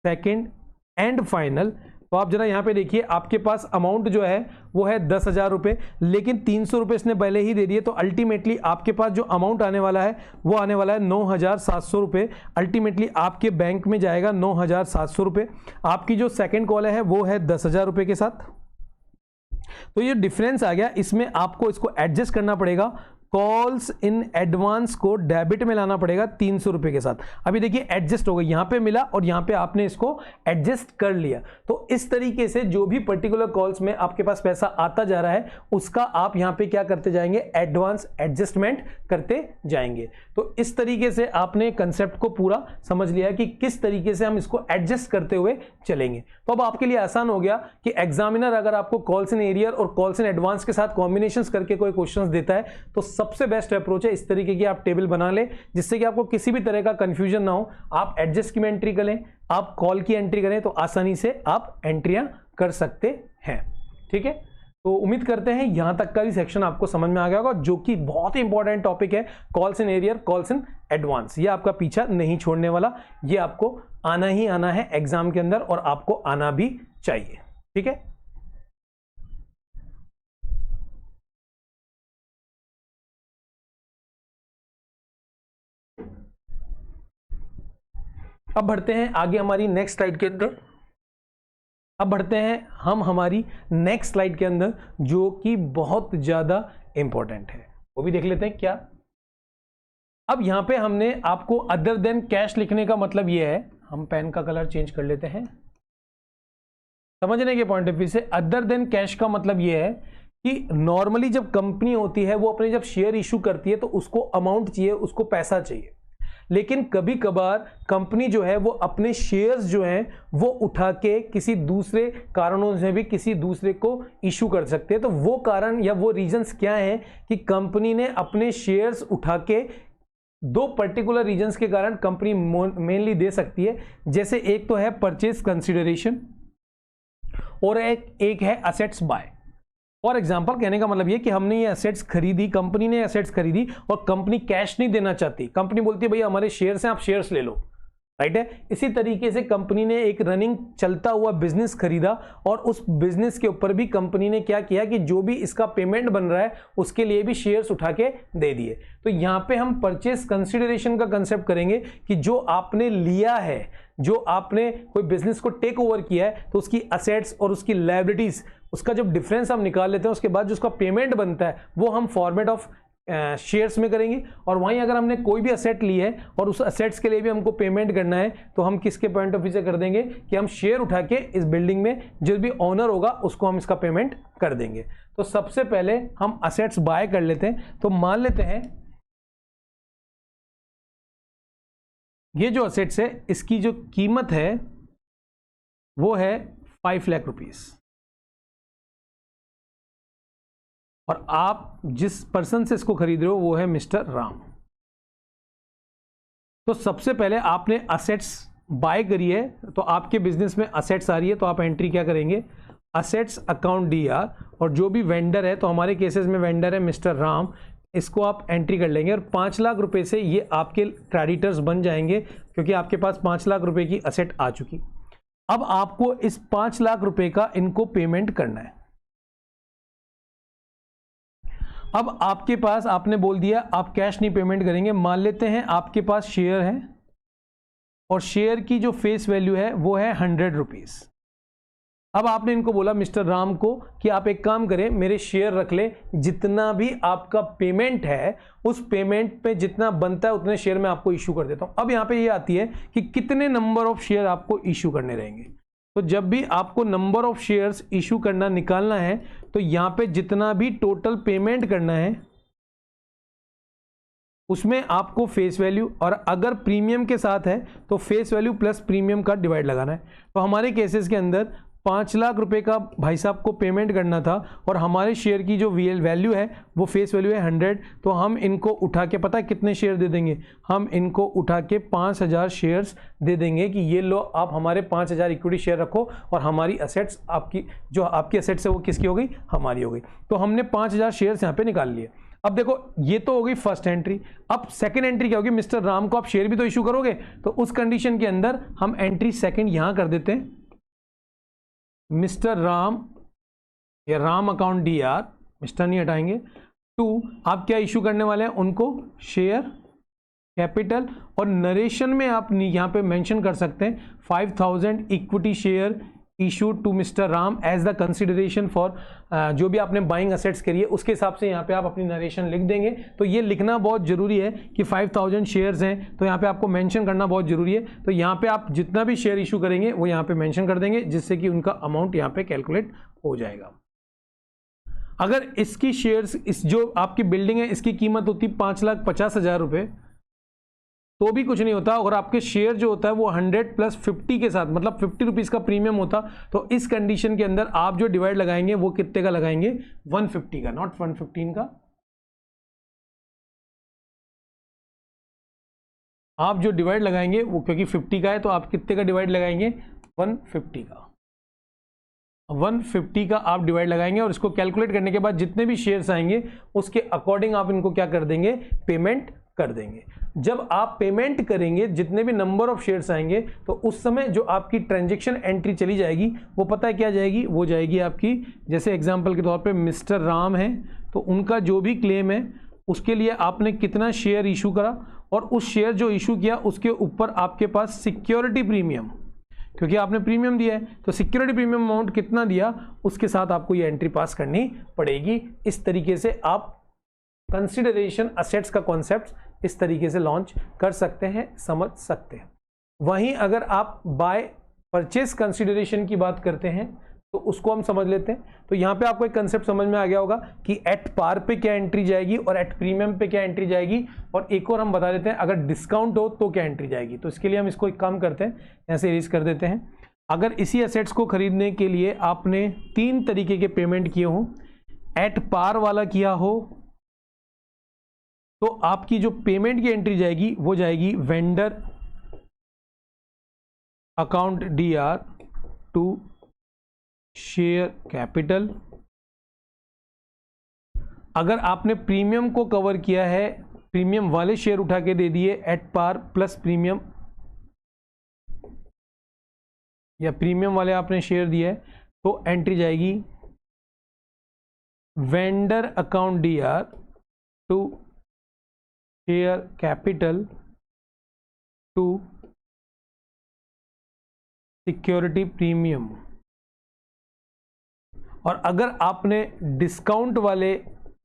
second and final. तो आप जरा यहां पे देखिए, आपके पास अमाउंट जो है वो है 10,000 रुपये, लेकिन 300 रुपये इसने पहले ही दे दिए, तो अल्टीमेटली आपके पास जो अमाउंट आने वाला है वो आने वाला है 9,700 रुपये। अल्टीमेटली आपके बैंक में जाएगा 9,700 रुपये। आपकी जो सेकंड कॉल है वो है 10,000 रुपये के साथ। तो ये डिफरेंस आ गया, इसमें आपको इसको एडजस्ट करना पड़ेगा। कॉल्स इन एडवांस को डेबिट में लाना पड़ेगा 300 रुपए के साथ। अभी देखिए एडजस्ट हो गई, यहां पे मिला और यहां पे आपने इसको एडजस्ट कर लिया। तो इस तरीके से जो भी पर्टिकुलर कॉल्स में आपके पास पैसा आता जा रहा है उसका आप यहां पे क्या करते जाएंगे, एडवांस एडजस्टमेंट करते जाएंगे। तो इस तरीके से आपने कंसेप्ट को पूरा समझ लिया कि किस तरीके से हम इसको एडजस्ट करते हुए चलेंगे। तो अब आपके लिए आसान हो गया कि एग्जामिनर अगर आपको कॉल्स इन एरियर और कॉल्स इन एडवांस के साथ कॉम्बिनेशंस करके कोई क्वेश्चंस देता है तो सबसे बेस्ट अप्रोच है इस तरीके की आप टेबल बना ले, जिससे कि आपको किसी भी तरह का कंफ्यूजन ना हो। आप एडजस्ट की एंट्री करें, आप कॉल की एंट्री करें, तो आसानी से आप एंट्रियां कर सकते हैं। ठीक है, तो उम्मीद करते हैं यहां तक का भी सेक्शन आपको समझ में आ गया होगा, जो कि बहुत ही इंपॉर्टेंट टॉपिक है, calls in arrear, calls in advance. ये आपका पीछा नहीं छोड़ने वाला, ये आपको आना ही आना है एग्जाम के अंदर और आपको आना भी चाहिए। ठीक है, अब बढ़ते हैं आगे हमारी नेक्स्ट स्लाइड के अंदर। अब बढ़ते हैं हम हमारी नेक्स्ट स्लाइड के अंदर, जो कि बहुत ज्यादा इंपॉर्टेंट है, वो भी देख लेते हैं क्या। अब यहां पे हमने आपको अदर देन कैश लिखने का मतलब ये है, हम पेन का कलर चेंज कर लेते हैं समझने के पॉइंट ऑफ व्यू से। अदर देन कैश का मतलब ये है कि नॉर्मली जब कंपनी होती है वो अपने जब शेयर इशू करती है तो उसको अमाउंट चाहिए, उसको पैसा चाहिए। लेकिन कभी कभार कंपनी जो है वो अपने शेयर्स जो हैं वो उठा के किसी दूसरे कारणों से भी किसी दूसरे को इशू कर सकते हैं। तो वो कारण या वो रीजंस क्या हैं कि कंपनी ने अपने शेयर्स उठा के दो पर्टिकुलर रीजंस के कारण कंपनी मेनली दे सकती है, जैसे एक तो है परचेज कंसिडरेशन और एक है असेट्स बाय। फॉर एग्जाम्पल, कहने का मतलब ये कि हमने ये असेट्स खरीदी, कंपनी ने असेट्स खरीदी और कंपनी कैश नहीं देना चाहती, कंपनी बोलती है भैया हमारे शेयर्स हैं, आप शेयर्स ले लो, राइट है। इसी तरीके से कंपनी ने एक रनिंग चलता हुआ बिजनेस खरीदा और उस बिजनेस के ऊपर भी कंपनी ने क्या किया कि जो भी इसका पेमेंट बन रहा है उसके लिए भी शेयर्स उठा के दे दिए। तो यहां पे हम परचेस कंसिडरेशन का कंसेप्ट करेंगे कि जो आपने लिया है, जो आपने कोई बिजनेस को टेक ओवर किया है, तो उसकी असेट्स और उसकी लायबिलिटीज, उसका जब डिफरेंस हम निकाल लेते हैं, उसके बाद जो उसका पेमेंट बनता है वो हम फॉर्मेट ऑफ शेयर्स में करेंगे। और वहीं अगर हमने कोई भी असेट ली है और उस असेट्स के लिए भी हमको पेमेंट करना है, तो हम किसके पॉइंट ऑफ व्यू से कर देंगे कि हम शेयर उठा के इस बिल्डिंग में जो भी ओनर होगा उसको हम इसका पेमेंट कर देंगे। तो सबसे पहले हम असेट्स बाय कर लेते हैं। तो मान लेते हैं ये जो असेट्स है इसकी जो कीमत है वो है 5 लाख रुपीस, और आप जिस पर्सन से इसको खरीद रहे हो वो है मिस्टर राम। तो सबसे पहले आपने असेट्स बाय करी है, तो आपके बिजनेस में असेट्स आ रही है, तो आप एंट्री क्या करेंगे, असेट्स अकाउंट DR, और जो भी वेंडर है, तो हमारे केसेस में वेंडर है मिस्टर राम, इसको आप एंट्री कर लेंगे और 5 लाख रुपए से ये आपके क्रेडिटर्स बन जाएंगे, क्योंकि आपके पास 5 लाख रुपए की असेट आ चुकी। अब आपको इस 5 लाख रुपए का इनको पेमेंट करना है। अब आपके पास, आपने बोल दिया आप कैश नहीं पेमेंट करेंगे, मान लेते हैं आपके पास शेयर है और शेयर की जो फेस वैल्यू है वो है 100 रुपीज। अब आपने इनको बोला मिस्टर राम को कि आप एक काम करें, मेरे शेयर रख ले, जितना भी आपका पेमेंट है उस पेमेंट पे जितना बनता है उतने शेयर मैं आपको इशू कर देता हूं। अब यहां पे ये आती है कि कितने नंबर ऑफ शेयर आपको इशू करने रहेंगे। तो जब भी आपको नंबर ऑफ शेयर्स इशू करना निकालना है, तो यहां पे जितना भी टोटल पेमेंट करना है उसमें आपको फेस वैल्यू, और अगर प्रीमियम के साथ है तो फेस वैल्यू प्लस प्रीमियम का डिवाइड लगाना है। तो हमारे केसेस के अंदर 5 लाख रुपए का भाई साहब को पेमेंट करना था और हमारे शेयर की जो वैल्यू है वो फेस वैल्यू है 100। तो हम इनको उठा के, पता है कितने शेयर दे देंगे, हम इनको उठा के 5000 शेयर्स दे देंगे कि ये लो आप हमारे 5000 इक्विटी शेयर रखो और हमारी असेट्स, आपकी जो आपकी असेट्स है वो किसकी हो गई, हमारी हो गई। तो हमने 5000 शेयर्स यहाँ पे निकाल लिए। अब देखो ये तो हो गई फर्स्ट एंट्री। अब सेकंड एंट्री क्या होगी, मिस्टर राम को आप शेयर भी तो इशू करोगे, तो उस कंडीशन के अंदर हम एंट्री सेकंड यहां कर देते हैं, मिस्टर राम या राम अकाउंट DR, मिस्टर नहीं हटाएंगे। 2, आप क्या इशू करने वाले हैं, उनको शेयर कैपिटल, और नरेशन में आप यहां पे मेंशन कर सकते हैं 5000 equity share issued to mister Ram as the consideration for, जो भी आपने बाइंग असेट्स करी है उसके हिसाब से यहाँ पे आप अपनी नरेशन लिख देंगे। तो ये लिखना बहुत जरूरी है कि 5000 शेयर्स हैं, तो यहाँ पे आपको मेंशन करना बहुत जरूरी है। तो यहाँ पे आप जितना भी शेयर इशू करेंगे वो यहाँ पे मेंशन कर देंगे, जिससे कि उनका अमाउंट यहाँ पे कैलकुलेट हो जाएगा। अगर इसकी शेयर्स, इस जो आपकी बिल्डिंग है इसकी कीमत होती 5,50,000 रुपए, तो भी कुछ नहीं होता। और आपके शेयर जो होता है वो 100 + 50 के साथ, मतलब 50 रुपीज का प्रीमियम होता, तो इस कंडीशन के अंदर आप जो डिवाइड लगाएंगे वो कितने का लगाएंगे, 150 का, नॉट 115 का। आप जो डिवाइड लगाएंगे वो, क्योंकि 50 का है तो आप कितने का डिवाइड लगाएंगे, 150 का। 150 का आप डिवाइड लगाएंगे और इसको कैलकुलेट करने के बाद जितने भी शेयर्स आएंगे उसके अकॉर्डिंग आप इनको क्या कर देंगे, पेमेंट कर देंगे। जब आप पेमेंट करेंगे जितने भी नंबर ऑफ शेयर्स आएंगे, तो उस समय जो आपकी ट्रांजैक्शन एंट्री चली जाएगी वो पता है क्या जाएगी, वो जाएगी आपकी, जैसे एग्जांपल के तौर पे मिस्टर राम है तो उनका जो भी क्लेम है उसके लिए आपने कितना शेयर इशू करा, और उस शेयर जो इशू किया उसके ऊपर आपके पास सिक्योरिटी प्रीमियम, क्योंकि आपने प्रीमियम दिया है तो सिक्योरिटी प्रीमियम अमाउंट कितना दिया उसके साथ आपको ये एंट्री पास करनी पड़ेगी। इस तरीके से आप कंसिडरेशन असेट्स का कॉन्सेप्ट इस तरीके से लॉन्च कर सकते हैं, समझ सकते हैं। वहीं अगर आप बाय परचेस कंसिडरेशन की बात करते हैं तो उसको हम समझ लेते हैं। तो यहाँ पे आपको एक कंसेप्ट समझ में आ गया होगा कि एट पार पे क्या एंट्री जाएगी और एट प्रीमियम पे क्या एंट्री जाएगी, और एक और हम बता देते हैं अगर डिस्काउंट हो तो क्या एंट्री जाएगी। तो इसके लिए हम इसको एक काम करते हैं, यहाँ से इरेज कर देते हैं। अगर इसी असेट्स को खरीदने के लिए आपने 3 तरीके के पेमेंट किए हों, एट पार वाला किया हो, तो आपकी जो पेमेंट की एंट्री जाएगी वो जाएगी vendor account DR to share capital. अगर आपने प्रीमियम को कवर किया है, प्रीमियम वाले शेयर उठा के दे दिए एट पार प्लस प्रीमियम, या प्रीमियम वाले आपने शेयर दिया है, तो एंट्री जाएगी vendor account DR to share capital to security premium. और अगर आपने डिस्काउंट वाले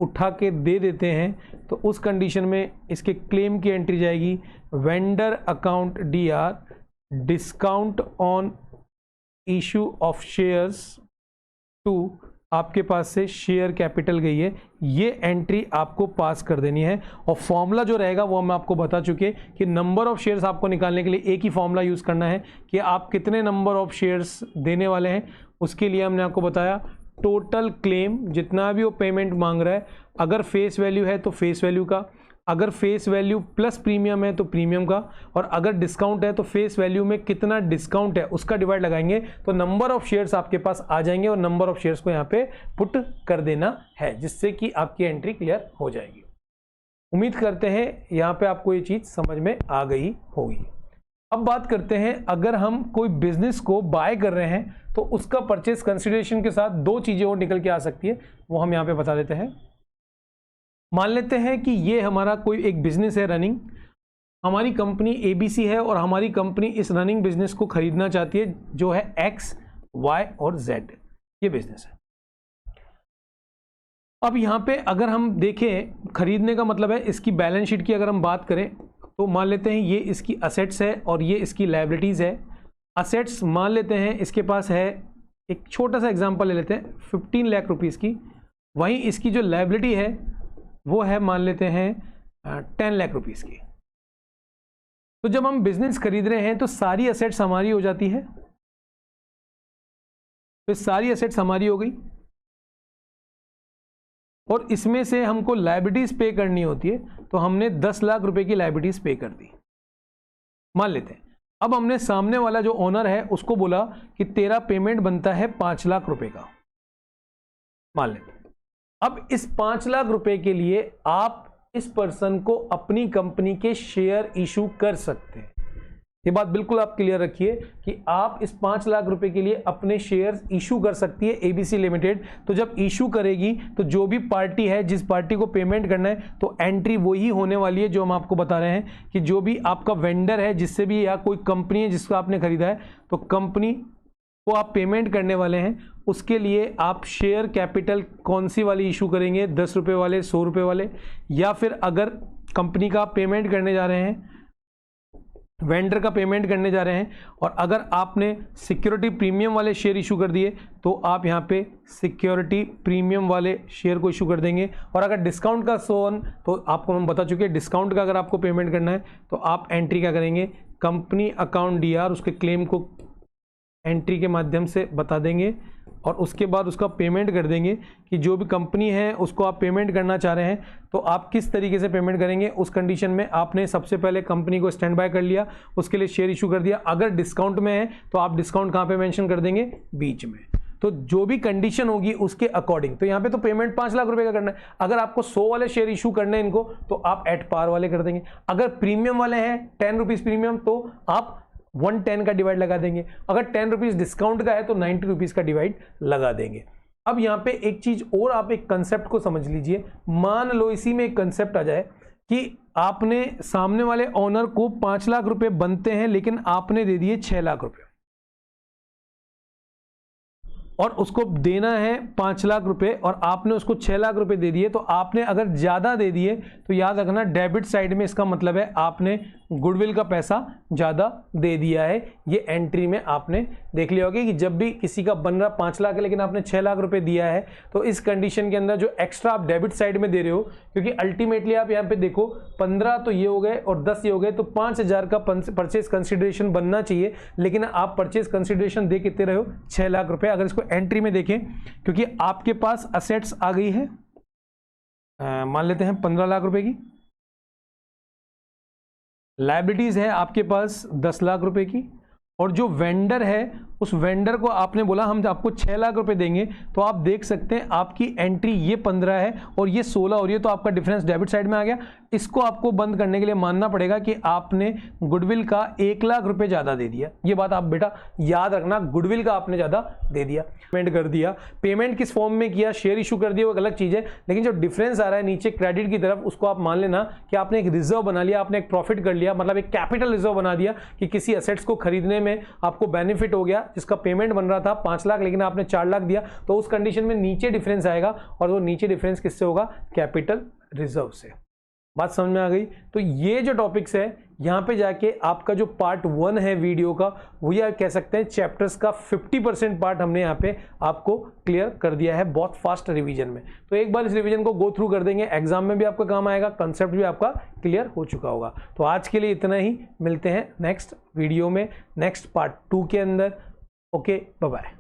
उठा के दे देते हैं तो उस कंडीशन में इसके क्लेम की एंट्री जाएगी vendor account DR discount on issue of shares to, आपके पास से शेयर कैपिटल गई है, ये एंट्री आपको पास कर देनी है। और फॉर्मूला जो रहेगा वो हम आपको बता चुके कि नंबर ऑफ शेयर्स आपको निकालने के लिए एक ही फॉर्मूला यूज़ करना है कि आप कितने नंबर ऑफ शेयर्स देने वाले हैं। उसके लिए हमने आपको बताया टोटल क्लेम, जितना भी वो पेमेंट मांग रहा है, अगर फेस वैल्यू है तो फेस वैल्यू का, अगर फेस वैल्यू प्लस प्रीमियम है तो प्रीमियम का, और अगर डिस्काउंट है तो फेस वैल्यू में कितना डिस्काउंट है उसका डिवाइड लगाएंगे तो नंबर ऑफ शेयर्स आपके पास आ जाएंगे और नंबर ऑफ शेयर्स को यहाँ पे पुट कर देना है, जिससे कि आपकी एंट्री क्लियर हो जाएगी। उम्मीद करते हैं यहाँ पे आपको ये चीज़ समझ में आ गई होगी। अब बात करते हैं, अगर हम कोई बिजनेस को बाय कर रहे हैं तो उसका परचेस कंसिडरेशन के साथ दो चीज़ें और निकल के आ सकती है, वो हम यहाँ पे बता देते हैं। मान लेते हैं कि ये हमारा कोई एक बिजनेस है रनिंग, हमारी कंपनी ABC है और हमारी कंपनी इस रनिंग बिजनेस को खरीदना चाहती है जो है X, Y और Z, ये बिजनेस है। अब यहाँ पे अगर हम देखें, खरीदने का मतलब है इसकी बैलेंस शीट की अगर हम बात करें तो मान लेते हैं ये इसकी असेट्स है और ये इसकी लायबिलिटीज़ है। असेट्स मान लेते हैं इसके पास है, एक छोटा सा एग्जांपल ले लेते हैं 15 लाख रुपीस की, वहीं इसकी जो लायबिलिटी है वो है मान लेते हैं 10 लाख रुपीस की। तो जब हम बिजनेस खरीद रहे हैं तो सारी असेट्स हमारी हो जाती है, तो सारी असेट्स हमारी हो गई और इसमें से हमको लायबिलिटीज पे करनी होती है, तो हमने 10 लाख रुपए की लायबिलिटीज पे कर दी मान लेते हैं। अब हमने सामने वाला जो ओनर है उसको बोला कि तेरा पेमेंट बनता है 5 लाख रुपए का, मान लेते हैं। अब इस 5 लाख रुपए के लिए आप इस पर्सन को अपनी कंपनी के शेयर इशू कर सकते हैं। ये बात बिल्कुल आप क्लियर रखिए कि आप इस 5 लाख रुपए के लिए अपने शेयर्स इशू कर सकती है ABC लिमिटेड। तो जब इशू करेगी तो जो भी पार्टी है, जिस पार्टी को पेमेंट करना है, तो एंट्री वही होने वाली है जो हम आपको बता रहे हैं कि जो भी आपका वेंडर है, जिससे भी, या कोई कंपनी है जिसको आपने खरीदा है, तो कंपनी को आप पेमेंट करने वाले हैं, उसके लिए आप शेयर कैपिटल कौन सी वाली इशू करेंगे, 10 रुपये वाले, 100 रुपये वाले, या फिर अगर कंपनी का पेमेंट करने जा रहे हैं, वेंडर का पेमेंट करने जा रहे हैं, और अगर आपने सिक्योरिटी प्रीमियम वाले शेयर इशू कर दिए तो आप यहाँ पे सिक्योरिटी प्रीमियम वाले शेयर को इशू कर देंगे। और अगर डिस्काउंट का सोन, तो आपको हम बता चुके हैं, डिस्काउंट का अगर आपको पेमेंट करना है तो आप एंट्री क्या करेंगे, कंपनी अकाउंट DR, उसके क्लेम को एंट्री के माध्यम से बता देंगे और उसके बाद उसका पेमेंट कर देंगे कि जो भी कंपनी है उसको आप पेमेंट करना चाह रहे हैं तो आप किस तरीके से पेमेंट करेंगे। उस कंडीशन में आपने सबसे पहले कंपनी को स्टैंड बाय कर लिया, उसके लिए शेयर इशू कर दिया। अगर डिस्काउंट में है तो आप डिस्काउंट कहाँ पे मेंशन कर देंगे, बीच में। तो जो भी कंडीशन होगी उसके अकॉर्डिंग, तो यहाँ पे तो पेमेंट 5 लाख रुपए का करना है। अगर आपको 100 वाले शेयर इशू करने हैं इनको, तो आप एट पार वाले कर देंगे। अगर प्रीमियम वाले हैं 10 रुपीज प्रीमियम, तो आप 110 का डिवाइड लगा देंगे। अगर 10 रुपीज डिस्काउंट का है तो 90 रुपीज का डिवाइड लगा देंगे। अब यहाँ पे एक चीज और, आप एक कंसेप्ट को समझ लीजिए। मान लो इसी में एक कंसेप्ट आ जाए कि आपने सामने वाले ओनर को 5 लाख रुपए बनते हैं लेकिन आपने दे दिए 6 लाख रुपए और उसको देना है 5 लाख रुपए और आपने उसको 6 लाख रुपए दे दिए। तो आपने अगर ज्यादा दे दिए तो याद रखना डेबिट साइड में इसका मतलब है आपने गुडविल का पैसा ज्यादा दे दिया है। ये एंट्री में आपने देख लिया होगा कि जब भी किसी का बन रहा 5 लाख है लेकिन आपने 6 लाख रुपए दिया है, तो इस कंडीशन के अंदर जो एक्स्ट्रा आप डेबिट साइड में दे रहे हो, क्योंकि अल्टीमेटली आप यहाँ पे देखो 15 तो ये हो गए और 10 ये हो गए, तो 5,000 का परचेज कंसिडरेशन बनना चाहिए, लेकिन आप परचेज कंसिडरेशन दे कितने रहे हो, 6 लाख रुपए। अगर इसको एंट्री में देखें, क्योंकि आपके पास असेट्स आ गई है, मान लेते हैं 15 लाख रुपए की, लायबिलिटीज है आपके पास 10 लाख रुपए की, और जो वेंडर है उस वेंडर को आपने बोला हम आपको 6 लाख रुपए देंगे, तो आप देख सकते हैं आपकी एंट्री ये 15 है और ये 16 हो रही है, तो आपका डिफरेंस डेबिट साइड में आ गया। इसको आपको बंद करने के लिए मानना पड़ेगा कि आपने गुडविल का 1 लाख रुपए ज़्यादा दे दिया। ये बात आप बेटा याद रखना, गुडविल का आपने ज़्यादा दे दिया, पेमेंट कर दिया। पेमेंट किस फॉर्म में किया, शेयर इशू कर दिया, वो अलग चीज़ है, लेकिन जो डिफरेंस आ रहा है नीचे क्रेडिट की तरफ, उसको आप मान लेना कि आपने एक रिजर्व बना लिया, आपने एक प्रॉफिट कर लिया, मतलब एक कैपिटल रिजर्व बना दिया कि किसी एसेट्स को खरीदने में आपको बेनिफिट हो गया, जिसका पेमेंट बन रहा था 5 लाख लेकिन आपने 4 लाख दिया, तो उस कंडीशन में नीचे डिफरेंस आएगा, और वो नीचे डिफरेंस किससे होगा, कैपिटल रिजर्व से। बात समझ में आ गई। तो ये जो टॉपिक्स है यहां पे जाके आपका जो पार्ट 1 है वीडियो का, वो ये कह सकते हैं चैप्टर्स का 50% पार्ट हमने यहाँ पे आपको क्लियर कर दिया है बहुत फास्ट रिवीजन में। तो एक बार इस रिवीजन को गो थ्रू कर देंगे, एग्जाम में भी आपका काम आएगा, कंसेप्ट भी आपका क्लियर हो चुका होगा। तो आज के लिए इतना ही, मिलते हैं नेक्स्ट वीडियो में, नेक्स्ट पार्ट 2 के अंदर। Okay, bye bye.